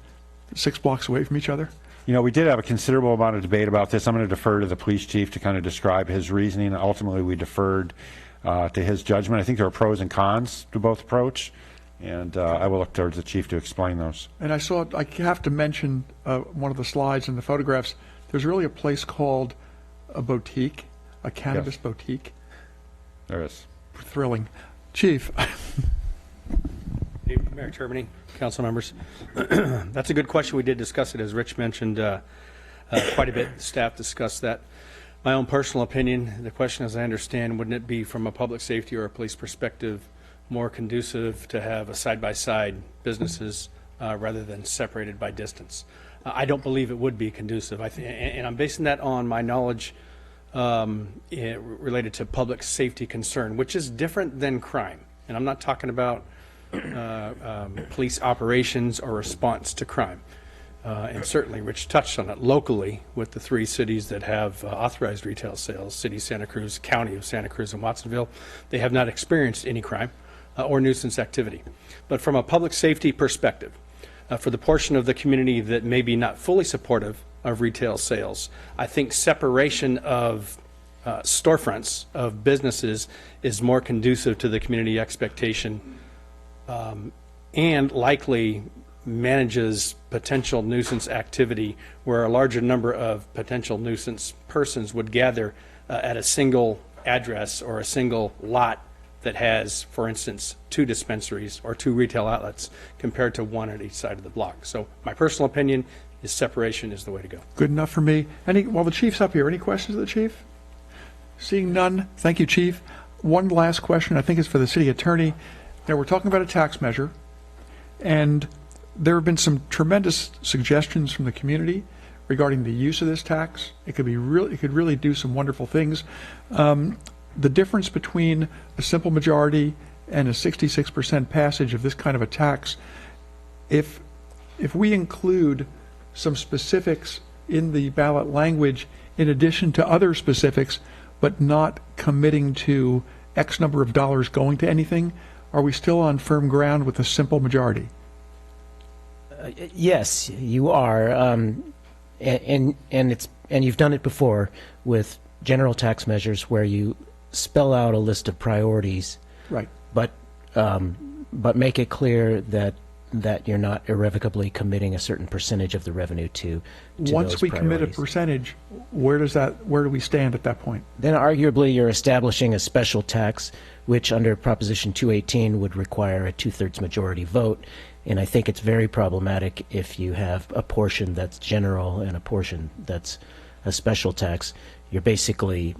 6 blocks away from each other? You know, we did have a considerable amount of debate about this. I'm going to defer to the police chief to kind of describe his reasoning. Ultimately, we deferred to his judgment. I think there are pros and cons to both approach, and I will look towards the chief to explain those. And I have to mention one of the slides and the photographs. There's really a place called a boutique, a cannabis boutique. There is. Thrilling. Chief. Mayor Termini, council members. That's a good question. We did discuss it, as Rich mentioned, quite a bit. Staff discussed that. My own personal opinion, the question, as I understand, wouldn't it be from a public safety or a police perspective more conducive to have a side-by-side businesses rather than separated by distance? I don't believe it would be conducive. And I'm basing that on my knowledge related to public safety concern, which is different than crime. And I'm not talking about police operations or response to crime. And certainly Rich touched on it locally with the 3 cities that have authorized retail sales, City of Santa Cruz, County of Santa Cruz, and Watsonville. They have not experienced any crime or nuisance activity. But from a public safety perspective, for the portion of the community that may be not fully supportive of retail sales, I think separation of storefronts of businesses is more conducive to the community expectation and likely manages potential nuisance activity where a larger number of potential nuisance persons would gather at a single address or a single lot that has, for instance, 2 dispensaries or 2 retail outlets compared to 1 at each side of the block. So my personal opinion is separation is the way to go. Good enough for me. While the chief's up here, any questions of the chief? Seeing none, thank you, Chief. One last question, I think it's for the city attorney. Now, we're talking about a tax measure, and there have been some tremendous suggestions from the community regarding the use of this tax. It could really do some wonderful things. The difference between a simple majority and a 66% passage of this kind of a tax, if we include some specifics in the ballot language in addition to other specifics, but not committing to X number of dollars going to anything, are we still on firm ground with a simple majority? Yes, you are, and you've done it before with general tax measures where you spell out a list of priorities, Right. but make it clear that you're not irrevocably committing a certain percentage of the revenue to Once those we commit a priorities. percentage, where do we stand at that point? Then arguably you're establishing a special tax, which under Proposition 218 would require a 2/3 majority vote. And I think it's very problematic if you have a portion that's general and a portion that's a special tax. You're basically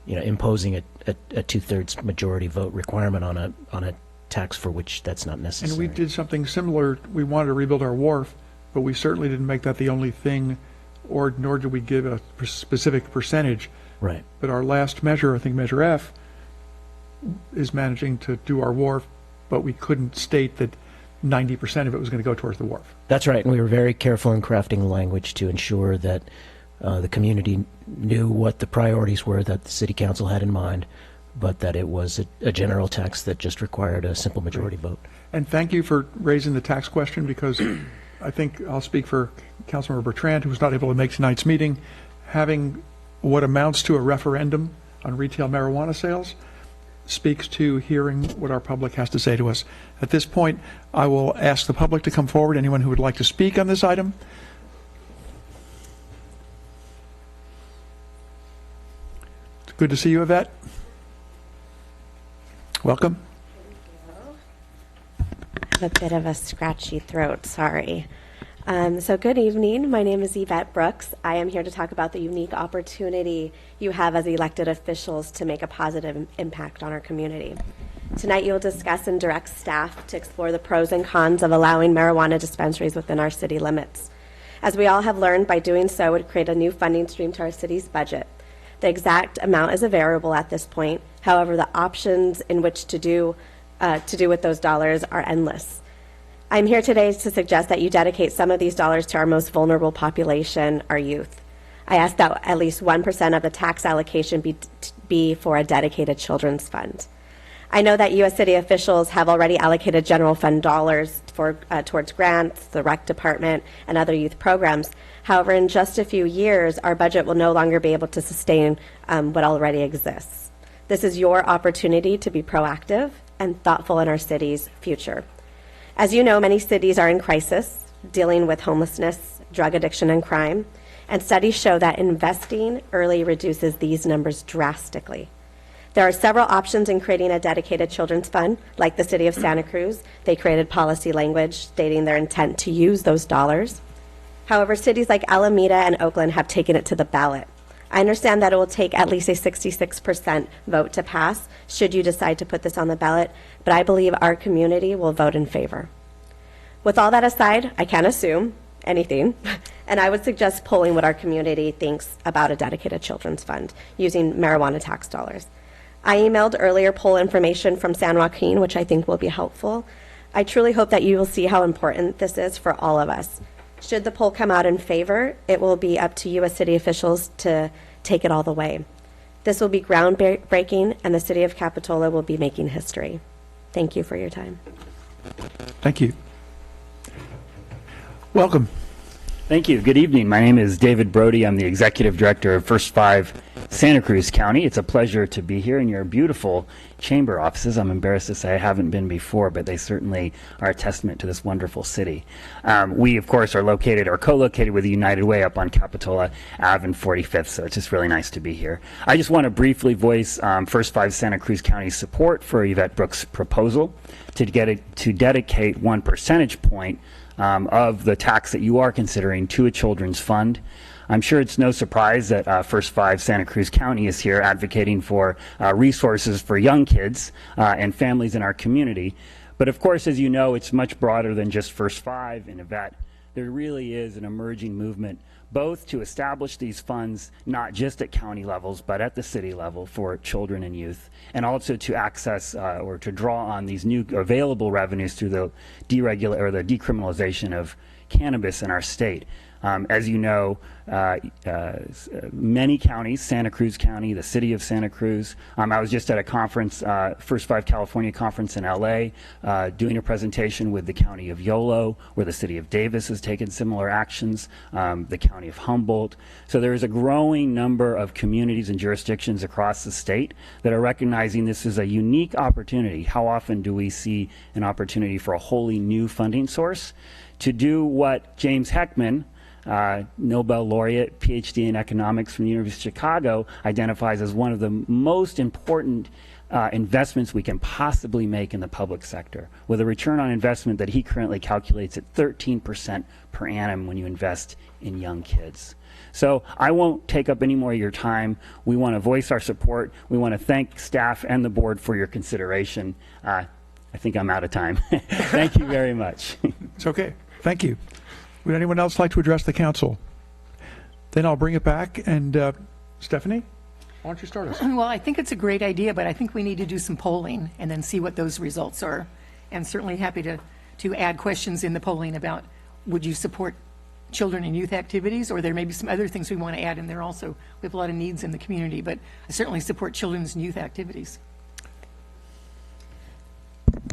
imposing a 2/3 majority vote requirement on a tax for which that's not necessary. And we did something similar. We wanted to rebuild our wharf, but we certainly didn't make that the only thing, nor did we give a specific percentage. Right. But our last measure, I think Measure F, is managing to do our wharf, but we couldn't state that 90% of it was going to go towards the wharf. That's right, and we were very careful in crafting the language to ensure that the community knew what the priorities were that the city council had in mind, but that it was a general tax that just required a simple majority vote. And thank you for raising the tax question, because I think I'll speak for Councilmember Bertrand, who was not able to make tonight's meeting. Having what amounts to a referendum on retail marijuana sales speaks to hearing what our public has to say to us. At this point, I will ask the public to come forward, anyone who would like to speak on this item. It's good to see you, Yvette. Welcome. I have a bit of a scratchy throat, sorry. So good evening. My name is Yvette Brooks. I am here to talk about the unique opportunity you have as elected officials to make a positive impact on our community. Tonight you will discuss and direct staff to explore the pros and cons of allowing marijuana dispensaries within our city limits. As we all have learned, by doing so would create a new funding stream to our city's budget. The exact amount is a variable at this point. However, the options in which to do with those dollars are endless. I'm here today to suggest that you dedicate some of these dollars to our most vulnerable population, our youth. I ask that at least 1% of the tax allocation be for a dedicated children's fund. I know that U.S. city officials have already allocated general fund dollars towards grants, the rec department, and other youth programs. However, in just a few years, our budget will no longer be able to sustain what already exists. This is your opportunity to be proactive and thoughtful in our city's future. As you know, many cities are in crisis, dealing with homelessness, drug addiction, and crime, and studies show that investing early reduces these numbers drastically. There are several options in creating a dedicated children's fund, like the city of Santa Cruz. They created policy language stating their intent to use those dollars. However, cities like Alameda and Oakland have taken it to the ballot. I understand that it will take at least a 66% vote to pass should you decide to put this on the ballot, but I believe our community will vote in favor. With all that aside, I can't assume anything, and I would suggest polling what our community thinks about a dedicated children's fund using marijuana tax dollars. I emailed earlier poll information from San Joaquin, which I think will be helpful. I truly hope that you will see how important this is for all of us. Should the poll come out in favor, it will be up to U.S. city officials to take it all the way. This will be groundbreaking, and the city of Capitola will be making history. Thank you for your time. Thank you. Welcome. Thank you. Good evening. My name is David Brody. I'm the Executive Director of First 5 Santa Cruz County. It's a pleasure to be here in your beautiful chamber offices. I'm embarrassed to say I haven't been before, but they certainly are a testament to this wonderful city. We, of course, are co-located with the United Way up on Capitola Ave and 45th, so it's just really nice to be here. I just want to briefly voice First 5 Santa Cruz County's support for Yvette Brooks' proposal to dedicate 1 percentage point of the tax that you are considering to a children's fund. I'm sure it's no surprise that First 5 Santa Cruz County is here advocating for resources for young kids and families in our community. But of course, as you know, it's much broader than just First 5 and Yvette. There really is an emerging movement both to establish these funds not just at county levels but at the city level for children and youth, and also to access or to draw on these new available revenues through the decriminalization of cannabis in our state. As you know, many counties, Santa Cruz County, the city of Santa Cruz. I was just at a conference, First Five California conference in LA, doing a presentation with the county of Yolo, where the city of Davis has taken similar actions, the county of Humboldt. So there is a growing number of communities and jurisdictions across the state that are recognizing this is a unique opportunity. How often do we see an opportunity for a wholly new funding source to do what James Heckman, Nobel laureate, PhD in economics from the University of Chicago, identifies as one of the most important investments we can possibly make in the public sector, with a return on investment that he currently calculates at 13% per annum when you invest in young kids. So I won't take up any more of your time. We want to voice our support. We want to thank staff and the board for your consideration. I think I'm out of time. Thank you very much. It's okay. Thank you. Would anyone else like to address the council? Then I'll bring it back. And Stephanie, why don't you start us? Well, I think it's a great idea, but I think we need to do some polling and then see what those results are. And certainly happy to add questions in the polling about, would you support children and youth activities, or there may be some other things we want to add in there also. We have a lot of needs in the community, but I certainly support children's and youth activities.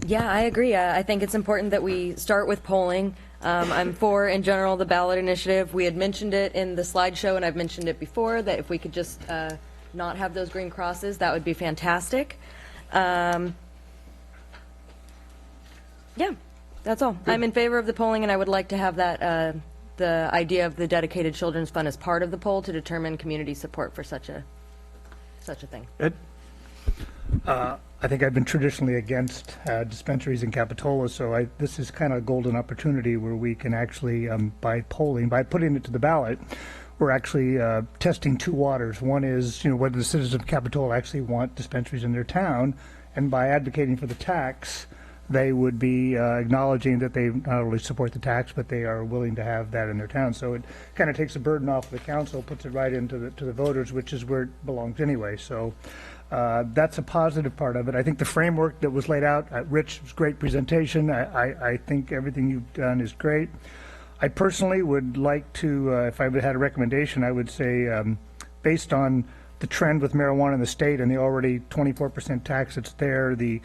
Yeah, I agree. I think it's important that we start with polling. I'm for, in general, the ballot initiative. We had mentioned it in the slideshow, and I've mentioned it before, that if we could just not have those green crosses, that would be fantastic. Yeah, that's all. I'm in favor of the polling, and I would like to have that, the idea of the dedicated children's fund as part of the poll to determine community support for such a thing. Ed? I think I've been traditionally against dispensaries in Capitola, so this is kind of a golden opportunity where we can actually, by polling, by putting it to the ballot, we're actually testing two waters. One is, whether the citizens of Capitola actually want dispensaries in their town, and by advocating for the tax, they would be acknowledging that they not only support the tax, but they are willing to have that in their town. So it kind of takes the burden off the council, puts it right into the voters, which is where it belongs anyway. So that's a positive part of it. I think the framework that was laid out, Rich, was a great presentation. I think everything you've done is great. I personally would like to, if I had a recommendation, I would say, based on the trend with marijuana in the state and the already 24% tax that's there, the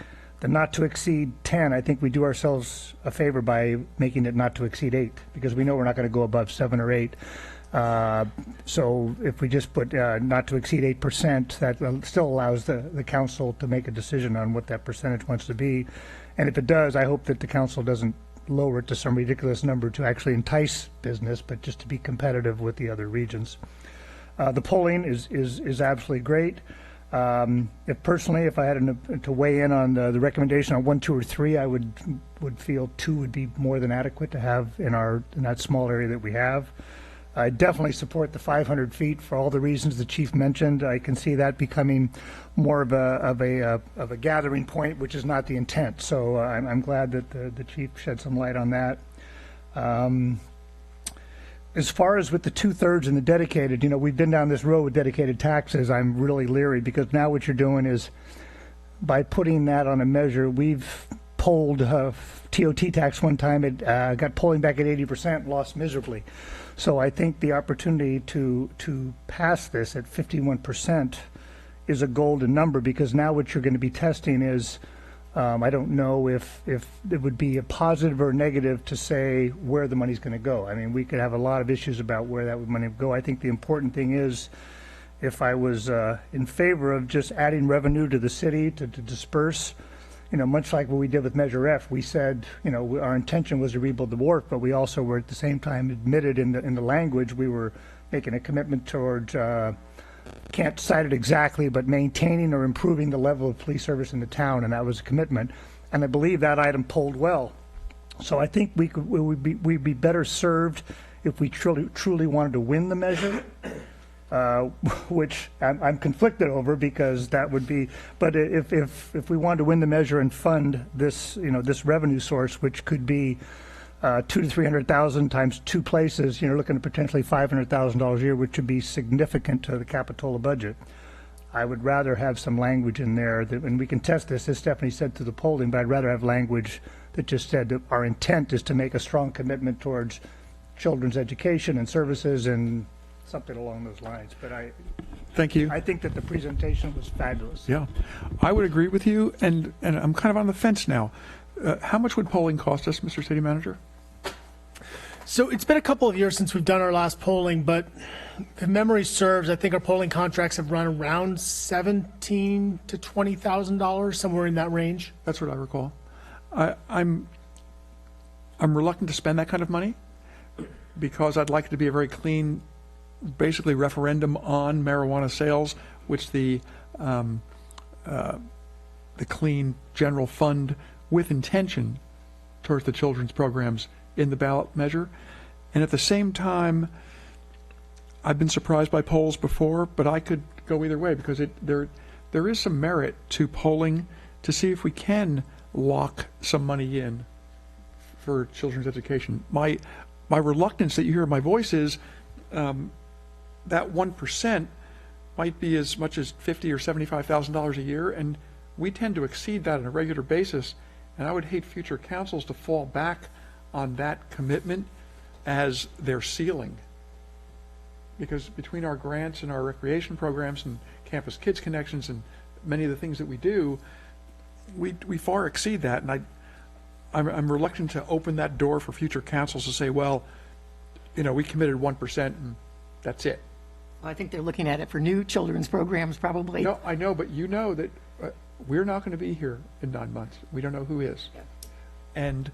not to exceed 10, I think we do ourselves a favor by making it not to exceed 8, because we know we're not going to go above 7 or 8. So if we just put not to exceed 8%, that still allows the council to make a decision on what that percentage wants to be. And if it does, I hope that the council doesn't lower it to some ridiculous number to actually entice business, but just to be competitive with the other regions. The polling is absolutely great. If I had to weigh in on the recommendation on 1, 2, or 3, I would feel 2 would be more than adequate to have in that small area that we have. I definitely support the 500 feet for all the reasons the chief mentioned. I can see that becoming more of a gathering point, which is not the intent. So I'm glad that the chief shed some light on that. As far as with the 2/3 and the dedicated, we've been down this road with dedicated taxes. I'm really leery, because now what you're doing is, by putting that on a measure, we've polled TOT tax one time. It got polling back at 80%, lost miserably. So I think the opportunity to pass this at 51% is a golden number, because now what you're going to be testing is, I don't know if it would be a positive or negative to say where the money's going to go. I mean, we could have a lot of issues about where that money would go. I think the important thing is, if I was in favor of just adding revenue to the city to disperse, much like what we did with Measure F, we said, our intention was to rebuild the wharf, but we also were at the same time admitted in the language we were making a commitment towards, can't cite it exactly, but maintaining or improving the level of police service in the town, and that was a commitment. And I believe that item polled well. So I think we'd be better served if we truly wanted to win the measure, which I'm conflicted over, because that would be. But if we wanted to win the measure and fund this, this revenue source, which could be $200,000 to $300,000 times 2 places, you're looking at potentially $500,000 a year, which would be significant to the Capitola budget. I would rather have some language in there and we can test this, as Stephanie said, through the polling, but I'd rather have language that just said that our intent is to make a strong commitment towards children's education and services and something along those lines. But Thank you. I think that the presentation was fabulous. Yeah, I would agree with you, and I'm kind of on the fence now. How much would polling cost us, Mr. City Manager? So it's been a couple of years since we've done our last polling, but if memory serves, I think our polling contracts have run around $17,000 to $20,000, somewhere in that range. That's what I recall. I'm reluctant to spend that kind of money because I'd like it to be a very clean, basically referendum on marijuana sales, which the clean general fund with intention towards the children's programs in the ballot measure. And at the same time, I've been surprised by polls before, but I could go either way because there is some merit to polling to see if we can lock some money in for children's education. My reluctance that you hear in my voice is that 1% might be as much as $50,000 or $75,000 a year, and we tend to exceed that on a regular basis. And I would hate future councils to fall back on that commitment as their ceiling. Because between our grants and our recreation programs and Campus Kids Connections and many of the things that we do, we far exceed that. And I'm reluctant to open that door for future councils to say, well, we committed 1% and that's it. Well, I think they're looking at it for new children's programs, probably. No, I know, but you know that we're not going to be here in 9 months. We don't know who is. Yeah. And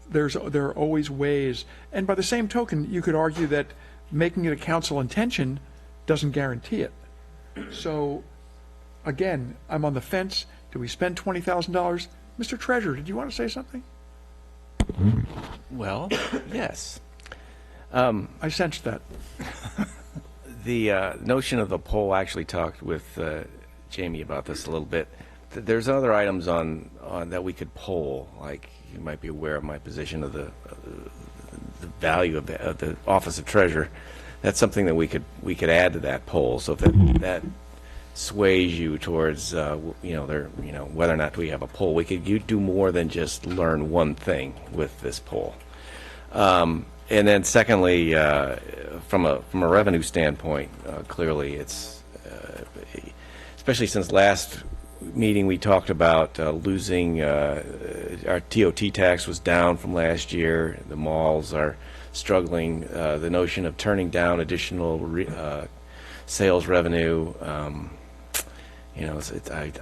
there are always ways. And by the same token, you could argue that making it a council intention doesn't guarantee it. So, again, I'm on the fence. Do we spend $20,000? Mr. Treasurer, did you want to say something? Well, yes. I sensed that. The notion of the poll, I actually talked with Jamie about this a little bit. There's other items on that we could poll, like you might be aware of my position of the value of the Office of Treasurer. That's something that we could add to that poll. So if that sways you towards whether or not we have a poll, we could do more than just learn one thing with this poll. And then secondly, from a revenue standpoint, clearly it's especially since last meeting we talked about losing our TOT tax was down from last year. The malls are struggling. The notion of turning down additional sales revenue, I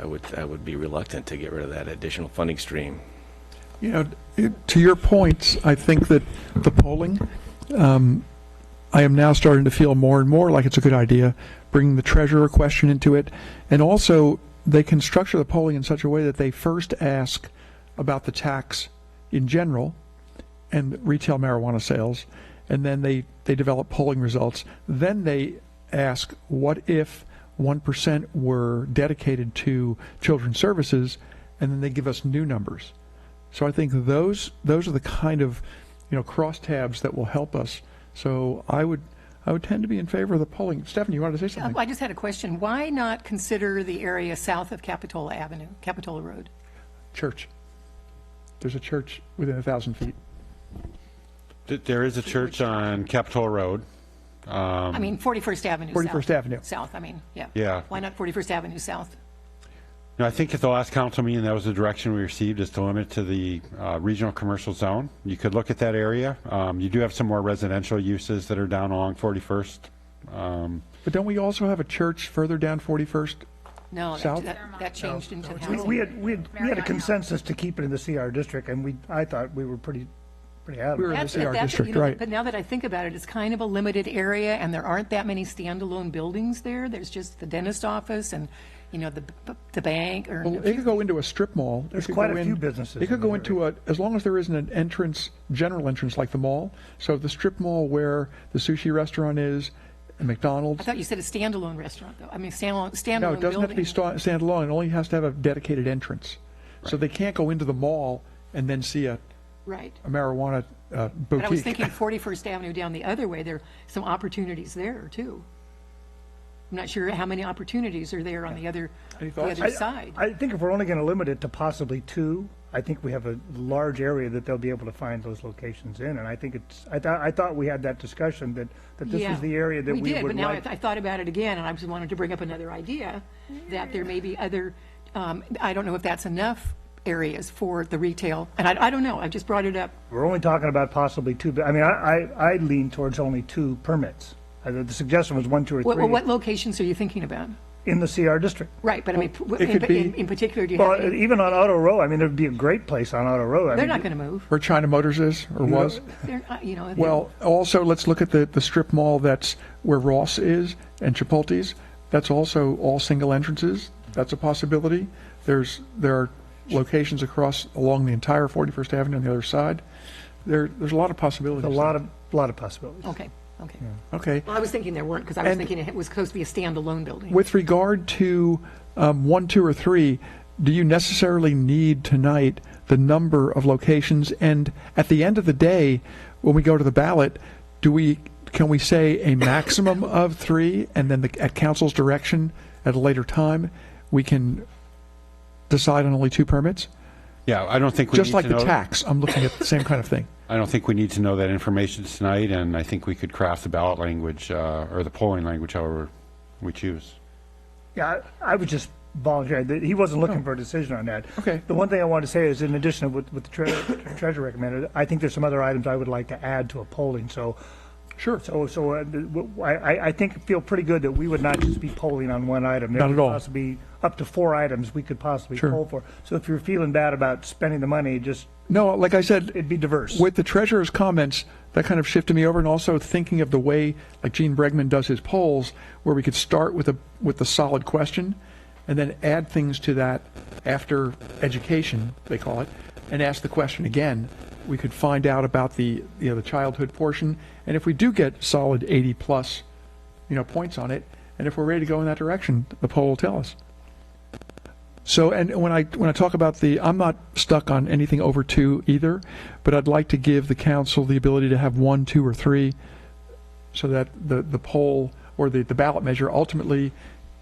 would be reluctant to get rid of that additional funding stream. To your points, I think that the polling, I am now starting to feel more and more like it's a good idea, bringing the treasurer question into it. And also, they can structure the polling in such a way that they first ask about the tax in general and retail marijuana sales, and then they develop polling results. Then they ask, what if 1% were dedicated to children's services, and then they give us new numbers. So I think those are the kind of crosstabs that will help us. So I would tend to be in favor of the polling. Stephanie, you wanted to say something? I just had a question. Why not consider the area south of Capitola Road? Church. There's a church within 1,000 feet. There is a church on Capitola Road. 41st Avenue 41st Avenue. South, yeah. Yeah. Why not 41st Avenue South? No, I think at the last council meeting, that was the direction we received, is to limit to the regional commercial zone. You could look at that area. You do have some more residential uses that are down along 41st. But don't we also have a church further down 41st? No, South? that changed into the housing. We had a consensus to keep it in the CR district, and I thought we were pretty adamant. We were in the CR district, right. But now that I think about it, it's kind of a limited area, and there aren't that many standalone buildings there. There's just the dentist office and the bank. Well, it could go into a strip mall. There's quite a few businesses. It could go into as long as there isn't an entrance, general entrance like the mall. So the strip mall where the sushi restaurant is, and McDonald's. I thought you said a standalone restaurant, though. standalone No, it doesn't have to be building. standalone. It only has to have a dedicated entrance. Right. So they can't go into the mall and then see a marijuana boutique. But I was thinking 41st Avenue down the other way. There are some opportunities there, too. I'm not sure how many opportunities are there on the other side. I think if we're only going to limit it to possibly two, I think we have a large area that they'll be able to find those locations in, and I think I thought we had that discussion that this Yeah, was the area that we did, would but now like. I thought about it again, and I just wanted to bring up another idea, that there may be other, I don't know if that's enough areas for the retail, and I don't know, I just brought it up. We're only talking about possibly two, but I mean, I lean towards only 2 permits. The suggestion was 1, 2, or 3 Well, what locations are you thinking about? in the CR district. Right, but I mean, it could be- in particular, do you have Well, any? even on Auto Row, I mean, there'd be a great place on Auto Row. I They're mean, not going to move. Where China Motors is, or was? They're, you know. Well, also, let's look at the strip mall that's where Ross is and Chipotle's. That's also all single entrances. That's a possibility. There are locations along the entire 41st Avenue on the other side. There's a lot of possibilities. a lot of possibilities. Okay, okay. Okay. Well, I was thinking there weren't, because I was And- thinking it was supposed to be a standalone building. With regard to 1, 2, or 3, do you necessarily need tonight the number of locations? And at the end of the day, when we go to the ballot, can we say a maximum of 3, and then at council's direction at a later time, we can decide on only 2 permits? Yeah, I don't think we Just need like to the know. tax, I'm looking at the same kind of thing. I don't think we need to know that information tonight, and I think we could craft the ballot language or the polling language however we choose. Yeah, I would just volunteer. He wasn't looking for a decision on that. Okay. The one thing I want to say is, in addition to what the treasurer recommended, I think there's some other items I would like to add to a polling. So, Sure. I feel pretty good that we would not just be polling on one item. There Not could at all. possibly be up to 4 items we could possibly Sure. poll for. So if you're feeling bad about spending the money, just No, like I said, it'd be diverse. with the treasurer's comments, that kind of shifted me over, and also thinking of the way, like Gene Bregman does his polls, where we could start with a solid question, and then add things to that after education, they call it, and ask the question again. We could find out about the childhood portion, and if we do get solid 80 plus, points on it, and if we're ready to go in that direction, the poll will tell us. So, and when I talk about I'm not stuck on anything over 2 either, but I'd like to give the council the ability to have 1, 2, or 3, so that the poll or the ballot measure ultimately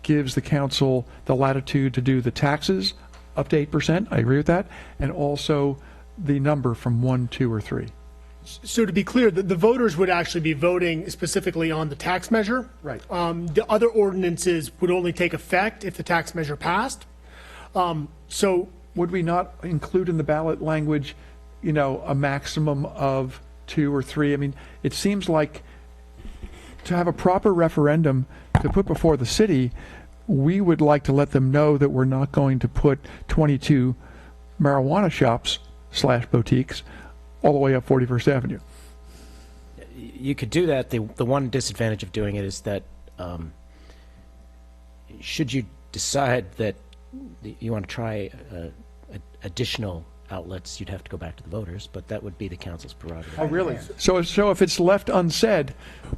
gives the council the latitude to do the taxes up to 8%. I agree with that, and also the number from 1, 2, or 3. So to be clear, the voters would actually be voting specifically on the tax measure. Right. The other ordinances would only take effect if the tax measure passed. So Would we not include in the ballot language, a maximum of 2 or 3? I mean, it seems like to have a proper referendum to put before the city, we would like to let them know that we're not going to put 22 marijuana shops / boutiques all the way up 41st Avenue. You could do that. The one disadvantage of doing it is that should you decide that you want to try additional outlets, you'd have to go back to the voters, but that would be the council's prerogative. Oh, really? So if it's left unsaid,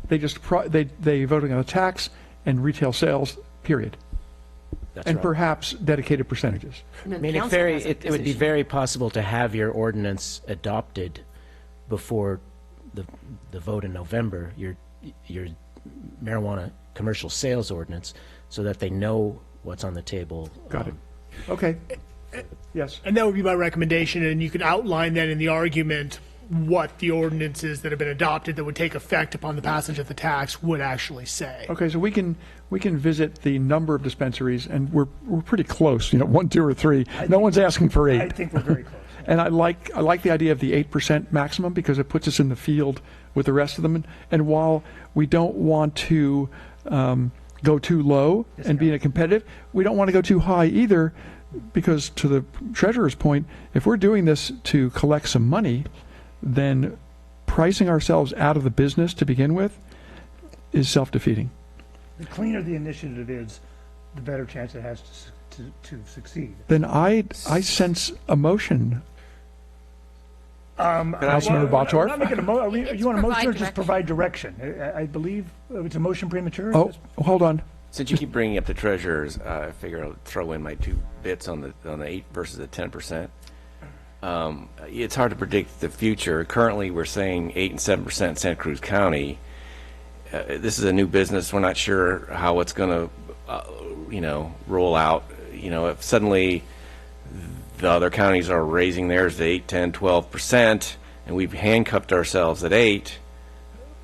they just they voting on the tax and retail sales, period. That's And right. perhaps dedicated percentages. And I then mean, council has a it would be position. very possible to have your ordinance adopted before the vote in November, your marijuana commercial sales ordinance, so that they know what's on the table. Got it. Okay. Yes. And that would be my recommendation, and you could outline that in the argument what the ordinances that have been adopted that would take effect upon the passage of the tax would actually say. Okay, so we can visit the number of dispensaries, and we're pretty close. 1, 2, or 3. No one's asking for 8. I think we're very close. And I like the idea of the 8% maximum, because it puts us in the field with the rest of them. And while we don't want to go too low and be in a competitive, we don't want to go too high either, because to the treasurer's point, if we're doing this to collect some money, then pricing ourselves out of the business to begin with is self-defeating. The cleaner the initiative is, the better chance it has to succeed. Then I sense a motion. Councilmember Bottorff? I'm not making you want a motion or just direction. provide direction? I believe it's a motion premature. Oh, hold on. Since you keep bringing up the treasurers, I figure I'll throw in my 2 bits on the 8 versus the 10%. It's hard to predict the future. Currently, we're saying 8 and 7% in Santa Cruz County. This is a new business. We're not sure how it's going to, roll out. If suddenly the other counties are raising theirs to 8, 10, 12%, and we've handcuffed ourselves at 8,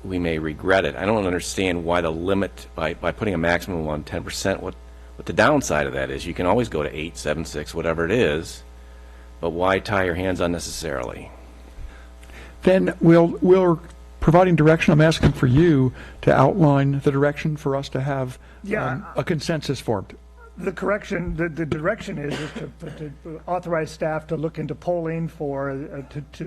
we may regret it. I don't understand why the limit, by putting a maximum on 10%, what the downside of that is. You can always go to 8, 7, 6, whatever it is, but why tie your hands unnecessarily? Then we're providing direction. I'm asking for you to outline the direction for us to have a consensus formed. The direction is to authorize staff to look into polling for,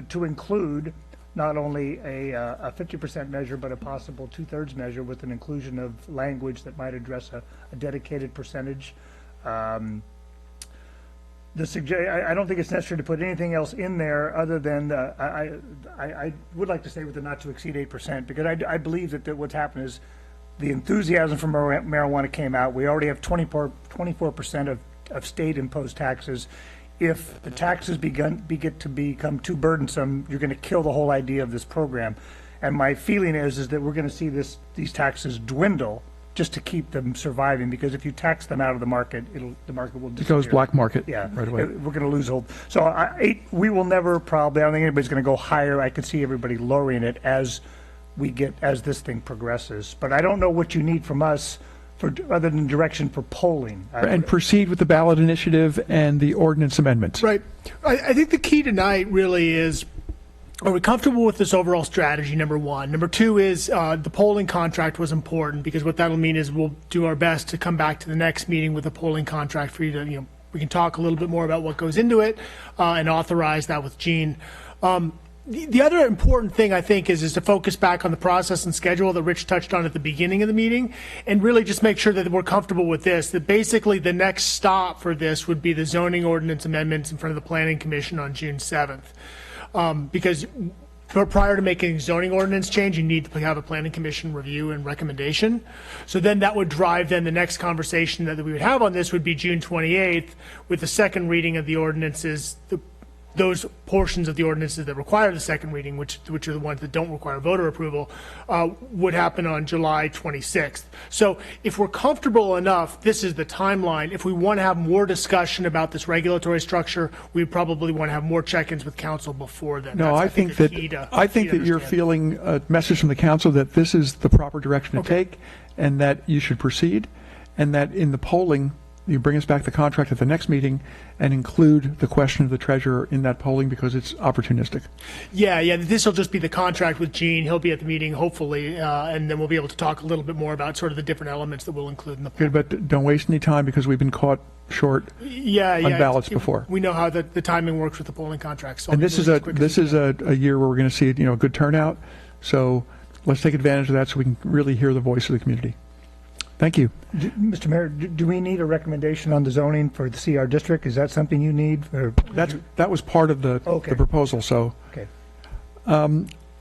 to include not only a 50% measure, but a possible 2/3 measure with an inclusion of language that might address a dedicated percentage. I don't think it's necessary to put anything else in there other than, I would like to say with the not to exceed 8%, because I believe that what's happened is the enthusiasm for marijuana came out. We already have 24% of state imposed taxes. If the taxes get to become too burdensome, you're going to kill the whole idea of this program. And my feeling is that we're going to see these taxes dwindle just to keep them surviving, because if you tax them out of the market, the market will disappear. It goes black market Yeah, right away. We're going to lose hold. So 8, we will never probably, I don't think anybody's going to go higher. I could see everybody lowering it as this thing progresses. But I don't know what you need from us other than direction for polling. And proceed with the ballot initiative and the ordinance amendments. Right. I think the key tonight really is, are we comfortable with this overall strategy, number one? Number two is the polling contract was important, because what that'll mean is we'll do our best to come back to the next meeting with a polling contract for you to, we can talk a little bit more about what goes into it and authorize that with Gene. The other important thing, I think, is to focus back on the process and schedule that Rich touched on at the beginning of the meeting, and really just make sure that we're comfortable with this, that basically the next stop for this would be the zoning ordinance amendments in front of the Planning Commission on June 7th. Because prior to making zoning ordinance change, you need to have a Planning Commission review and recommendation. So then that would drive then the next conversation that we would have on this would be June 28th with the second reading of the ordinances, those portions of the ordinances that require the second reading, which are the ones that don't require voter approval, would happen on July 26th. So if we're comfortable enough, this is the timeline. If we want to have more discussion about this regulatory structure, we probably want to have more check-ins with council before then. No, I think that you're feeling a message from the council that this is the proper direction to take, and that you should proceed, and that in the polling, you bring us back the contract at the next meeting and include the question of the treasurer in that polling, because it's opportunistic. Yeah, this will just be the contract with Gene. He'll be at the meeting, hopefully, and then we'll be able to talk a little bit more about sort of the different elements that we'll include in the polling. Good, but don't waste any time, because we've been caught short on ballots before. We know how the timing works with the polling contracts. So and this is a year where we're going to see a good turnout. So let's take advantage of that so we can really hear the voice of the community. Thank you. Mr. Mayor, do we need a recommendation on the zoning for the CR district? Is that something you need? That was part of the proposal. So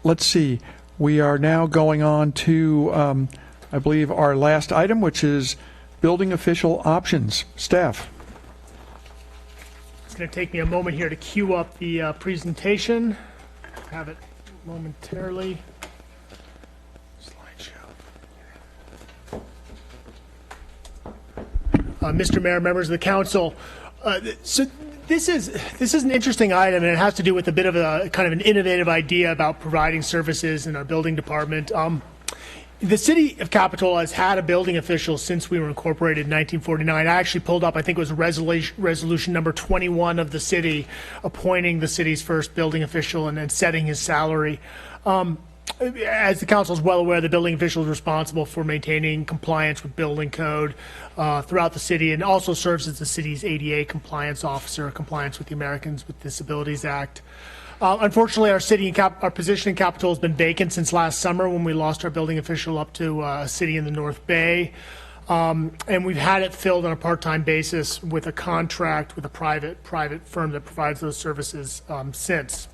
let's see. We are now going on to, I believe, our last item, which is building official options. Staff. It's going to take me a moment here to queue up the presentation. Have it momentarily. Mr. Mayor, members of the council, so this is an interesting item, and it has to do with a bit of a kind of an innovative idea about providing services in our building department. The city of Capitola has had a building official since we were incorporated in 1949. I actually pulled up, I think it was resolution number 21 of the city, appointing the city's first building official and then setting his salary. As the council is well aware, the building official is responsible for maintaining compliance with building code throughout the city, and also serves as the city's ADA compliance officer, compliance with the Americans with Disabilities Act. Unfortunately, our position in Capitola has been vacant since last summer, when we lost our building official up to a city in the North Bay. And we've had it filled on a part-time basis with a contract with a private firm that provides those services since.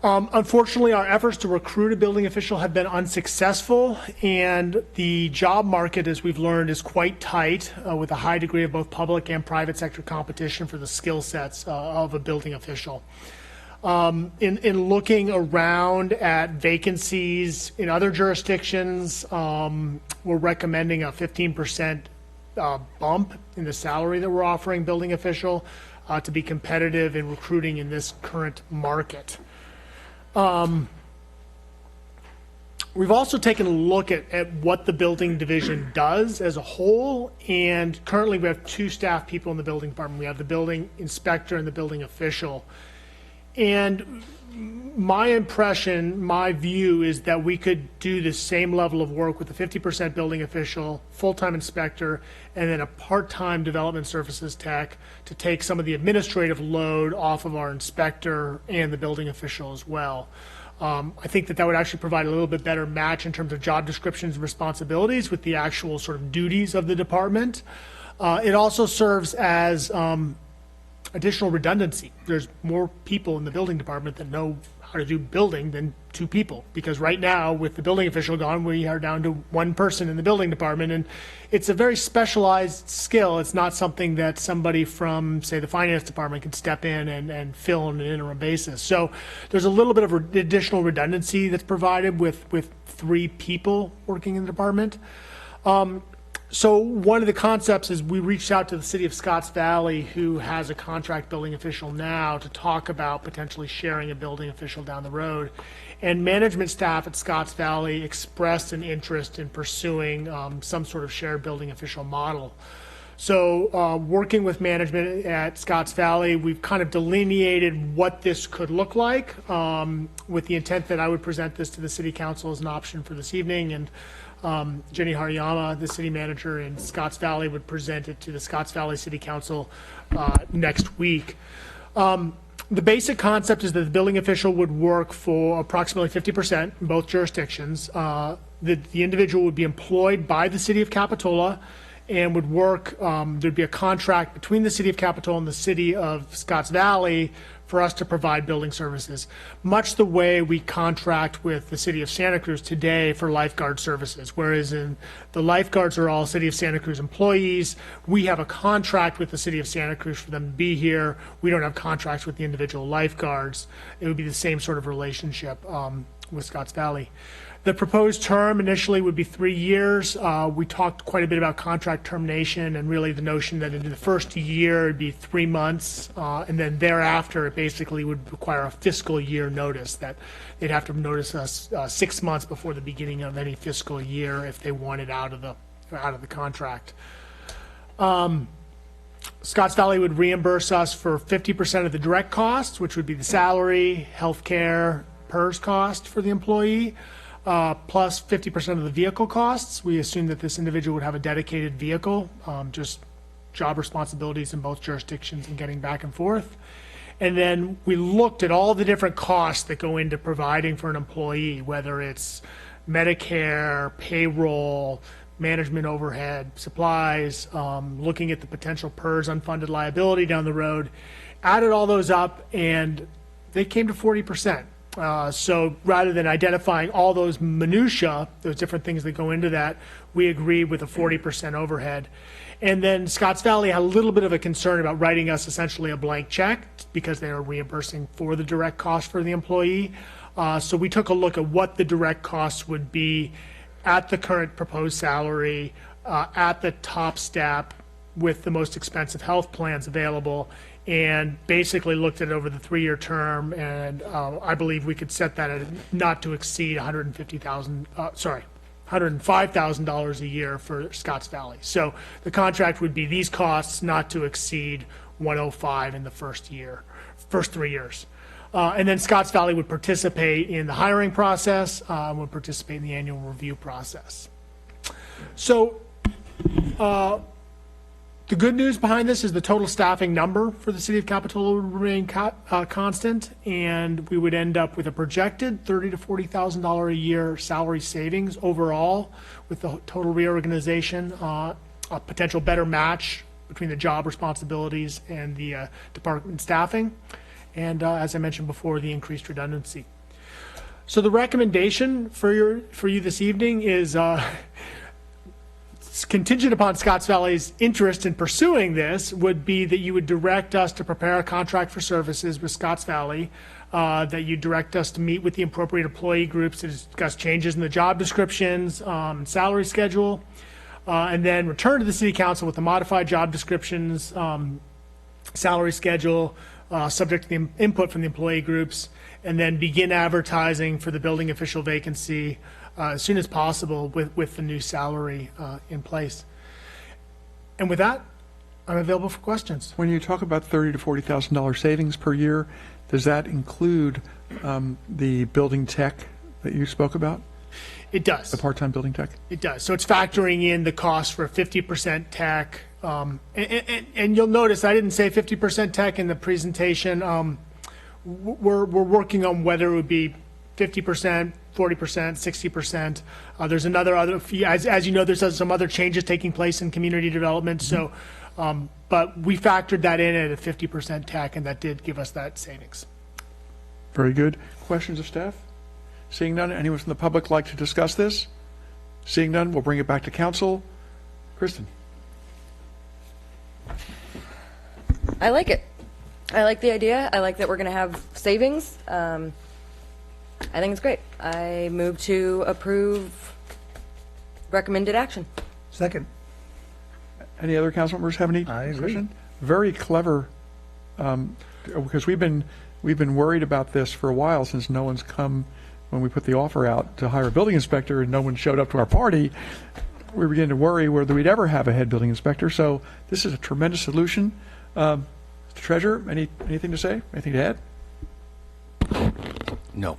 Unfortunately, our efforts to recruit a building official have been unsuccessful, and the job market, as we've learned, is quite tight, with a high degree of both public and private sector competition for the skill sets of a building official. In looking around at vacancies in other jurisdictions, we're recommending a 15% bump in the salary that we're offering building official. to be competitive in recruiting in this current market. We've also taken a look at what the building division does as a whole, and currently we have 2 staff people in the building department. We have the building inspector and the building official. And my impression, my view is that we could do the same level of work with a 50% building official, full-time inspector, and then a part-time development services tech to take some of the administrative load off of our inspector and the building official as well. I think that would actually provide a little bit better match in terms of job descriptions and responsibilities with the actual sort of duties of the department. It also serves as additional redundancy. There's more people in the building department that know how to do building than 2 people, because right now with the building official gone, we are down to 1 person in the building department, and it's a very specialized skill. It's not something that somebody from, say, the finance department can step in and fill on an interim basis. So there's a little bit of additional redundancy that's provided with 3 people working in the department. So one of the concepts is we reached out to the city of Scotts Valley, who has a contract building official now, to talk about potentially sharing a building official down the road. And management staff at Scotts Valley expressed an interest in pursuing some sort of shared building official model. So working with management at Scotts Valley, we've kind of delineated what this could look like, with the intent that I would present this to the city council as an option for this evening, and Jenny Hariyama, the city manager in Scotts Valley, would present it to the Scotts Valley City Council next week. The basic concept is that the building official would work for approximately 50% in both jurisdictions. The individual would be employed by the city of Capitola and would work, there'd be a contract between the city of Capitola and the city of Scotts Valley for us to provide building services, much the way we contract with the city of Santa Cruz today for lifeguard services. Whereas in the lifeguards are all city of Santa Cruz employees, we have a contract with the city of Santa Cruz for them to be here. We don't have contracts with the individual lifeguards. It would be the same sort of relationship with Scotts Valley. The proposed term initially would be 3 years. We talked quite a bit about contract termination and really the notion that in the first year it'd be 3 months, and then thereafter it basically would require a fiscal year notice, that they'd have to notice us 6 months before the beginning of any fiscal year if they wanted out of the contract. Scotts Valley would reimburse us for 50% of the direct costs, which would be the salary, health care, PERS cost for the employee. Plus 50% of the vehicle costs. We assume that this individual would have a dedicated vehicle, just job responsibilities in both jurisdictions and getting back and forth. And then we looked at all the different costs that go into providing for an employee, whether it's Medicare, payroll, management overhead, supplies, looking at the potential PERS unfunded liability down the road, added all those up, and they came to 40%. So rather than identifying all those minutia, those different things that go into that, we agreed with a 40% overhead. And then Scotts Valley had a little bit of a concern about writing us essentially a blank check because they are reimbursing for the direct cost for the employee. So we took a look at what the direct costs would be at the current proposed salary, at the top step with the most expensive health plans available, and basically looked at it over the 3-year term, and I believe we could set that at not to exceed $105,000 a year for Scotts Valley. So the contract would be these costs not to exceed 105 in the first 3 years. And then Scotts Valley would participate in the hiring process, would participate in the annual review process. So the good news behind this is the total staffing number for the city of Capitola would remain constant, and we would end up with a projected $30,000 to $40,000 a year salary savings overall with the total reorganization, a potential better match between the job responsibilities and the department staffing, and as I mentioned before, the increased redundancy. So the recommendation for you this evening is contingent upon Scotts Valley's interest in pursuing this, would be that you would direct us to prepare a contract for services with Scotts Valley, that you direct us to meet with the appropriate employee groups to discuss changes in the job descriptions and salary schedule, and then return to the city council with the modified job descriptions salary schedule, subject to the input from the employee groups, and then begin advertising for the building official vacancy as soon as possible with the new salary in place. And with that, I'm available for questions. When you talk about $30,000 to $40,000 savings per year, does that include the building tech that you spoke about? It does. The part-time building tech? It does. So it's factoring in the cost for 50% tech. And you'll notice I didn't say 50% tech in the presentation. We're working on whether it would be 50%, 40%, 60%. There's as you know, there's some other changes taking place in community development. So, but we factored that in at a 50% tech, and that did give us that savings. Very good. Questions of staff? Seeing none, anyone from the public like to discuss this? Seeing none, we'll bring it back to council. Kristen? I like it. I like the idea. I like that we're going to have savings. I think it's great. I move to approve recommended action. Second. Any other council members have any I agree. discussion? Very clever, because we've been worried about this for a while since no one's come when we put the offer out to hire a building inspector and no one showed up to our party. We began to worry whether we'd ever have a head building inspector. So this is a tremendous solution. Mr. Treasurer, anything to say? Anything to add? No.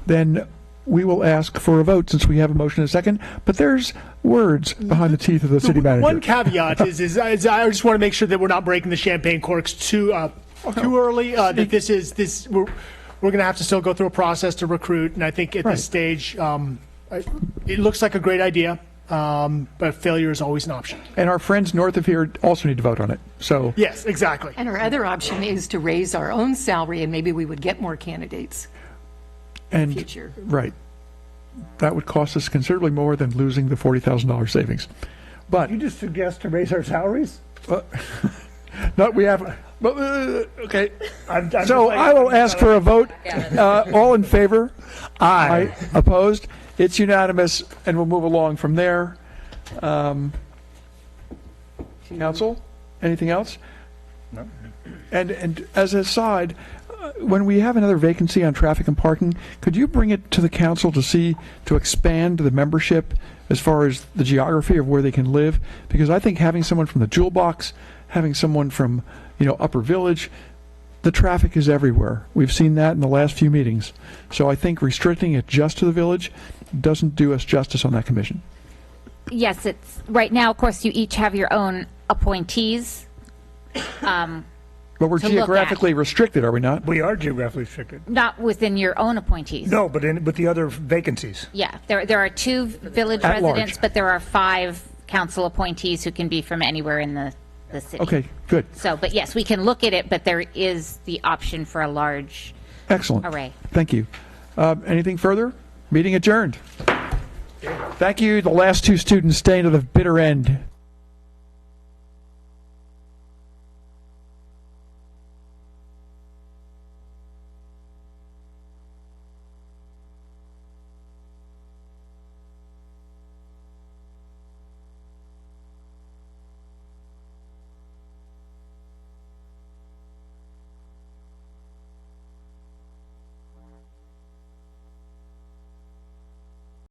Then we will ask for a vote since we have a motion and a second. But there's words behind the teeth of the city manager. One caveat is I just want to make sure that we're not breaking the champagne corks too early. That we're going to have to still go through a process to recruit, and I think at this stage, it looks like a great idea, but failure is always an option. And our friends north of here also need to vote on it. So yes, exactly. And our other option is to raise our own salary, and maybe we would get more candidates in the future. Right. That would cost us considerably more than losing the $40,000 savings. But You just suggest to raise our salaries? no, we have. Okay. I'm So I will ask for a vote. All in favor? Aye. Opposed? It's unanimous, and we'll move along from there. Council, anything else? No. And as an aside, when we have another vacancy on traffic and parking, could you bring it to the council to expand the membership as far as the geography of where they can live? Because I think having someone from the Jewel Box, having someone from Upper Village, the traffic is everywhere. We've seen that in the last few meetings. So I think restricting it just to the village doesn't do us justice on that commission. Yes, it's, right now, of course, you each have your own appointees. But we're To look at. geographically restricted, are we not? We are geographically restricted. Not within your own appointees. No, but with the other vacancies. Yeah, there are 2 village At large. residents, but there are 5 council appointees who can be from anywhere in the city. Okay, good. So, but yes, we can look at it, but there is the option for a large Excellent. array. Thank you. Anything further? Meeting adjourned. Thank you. The last 2 students staying to the bitter end.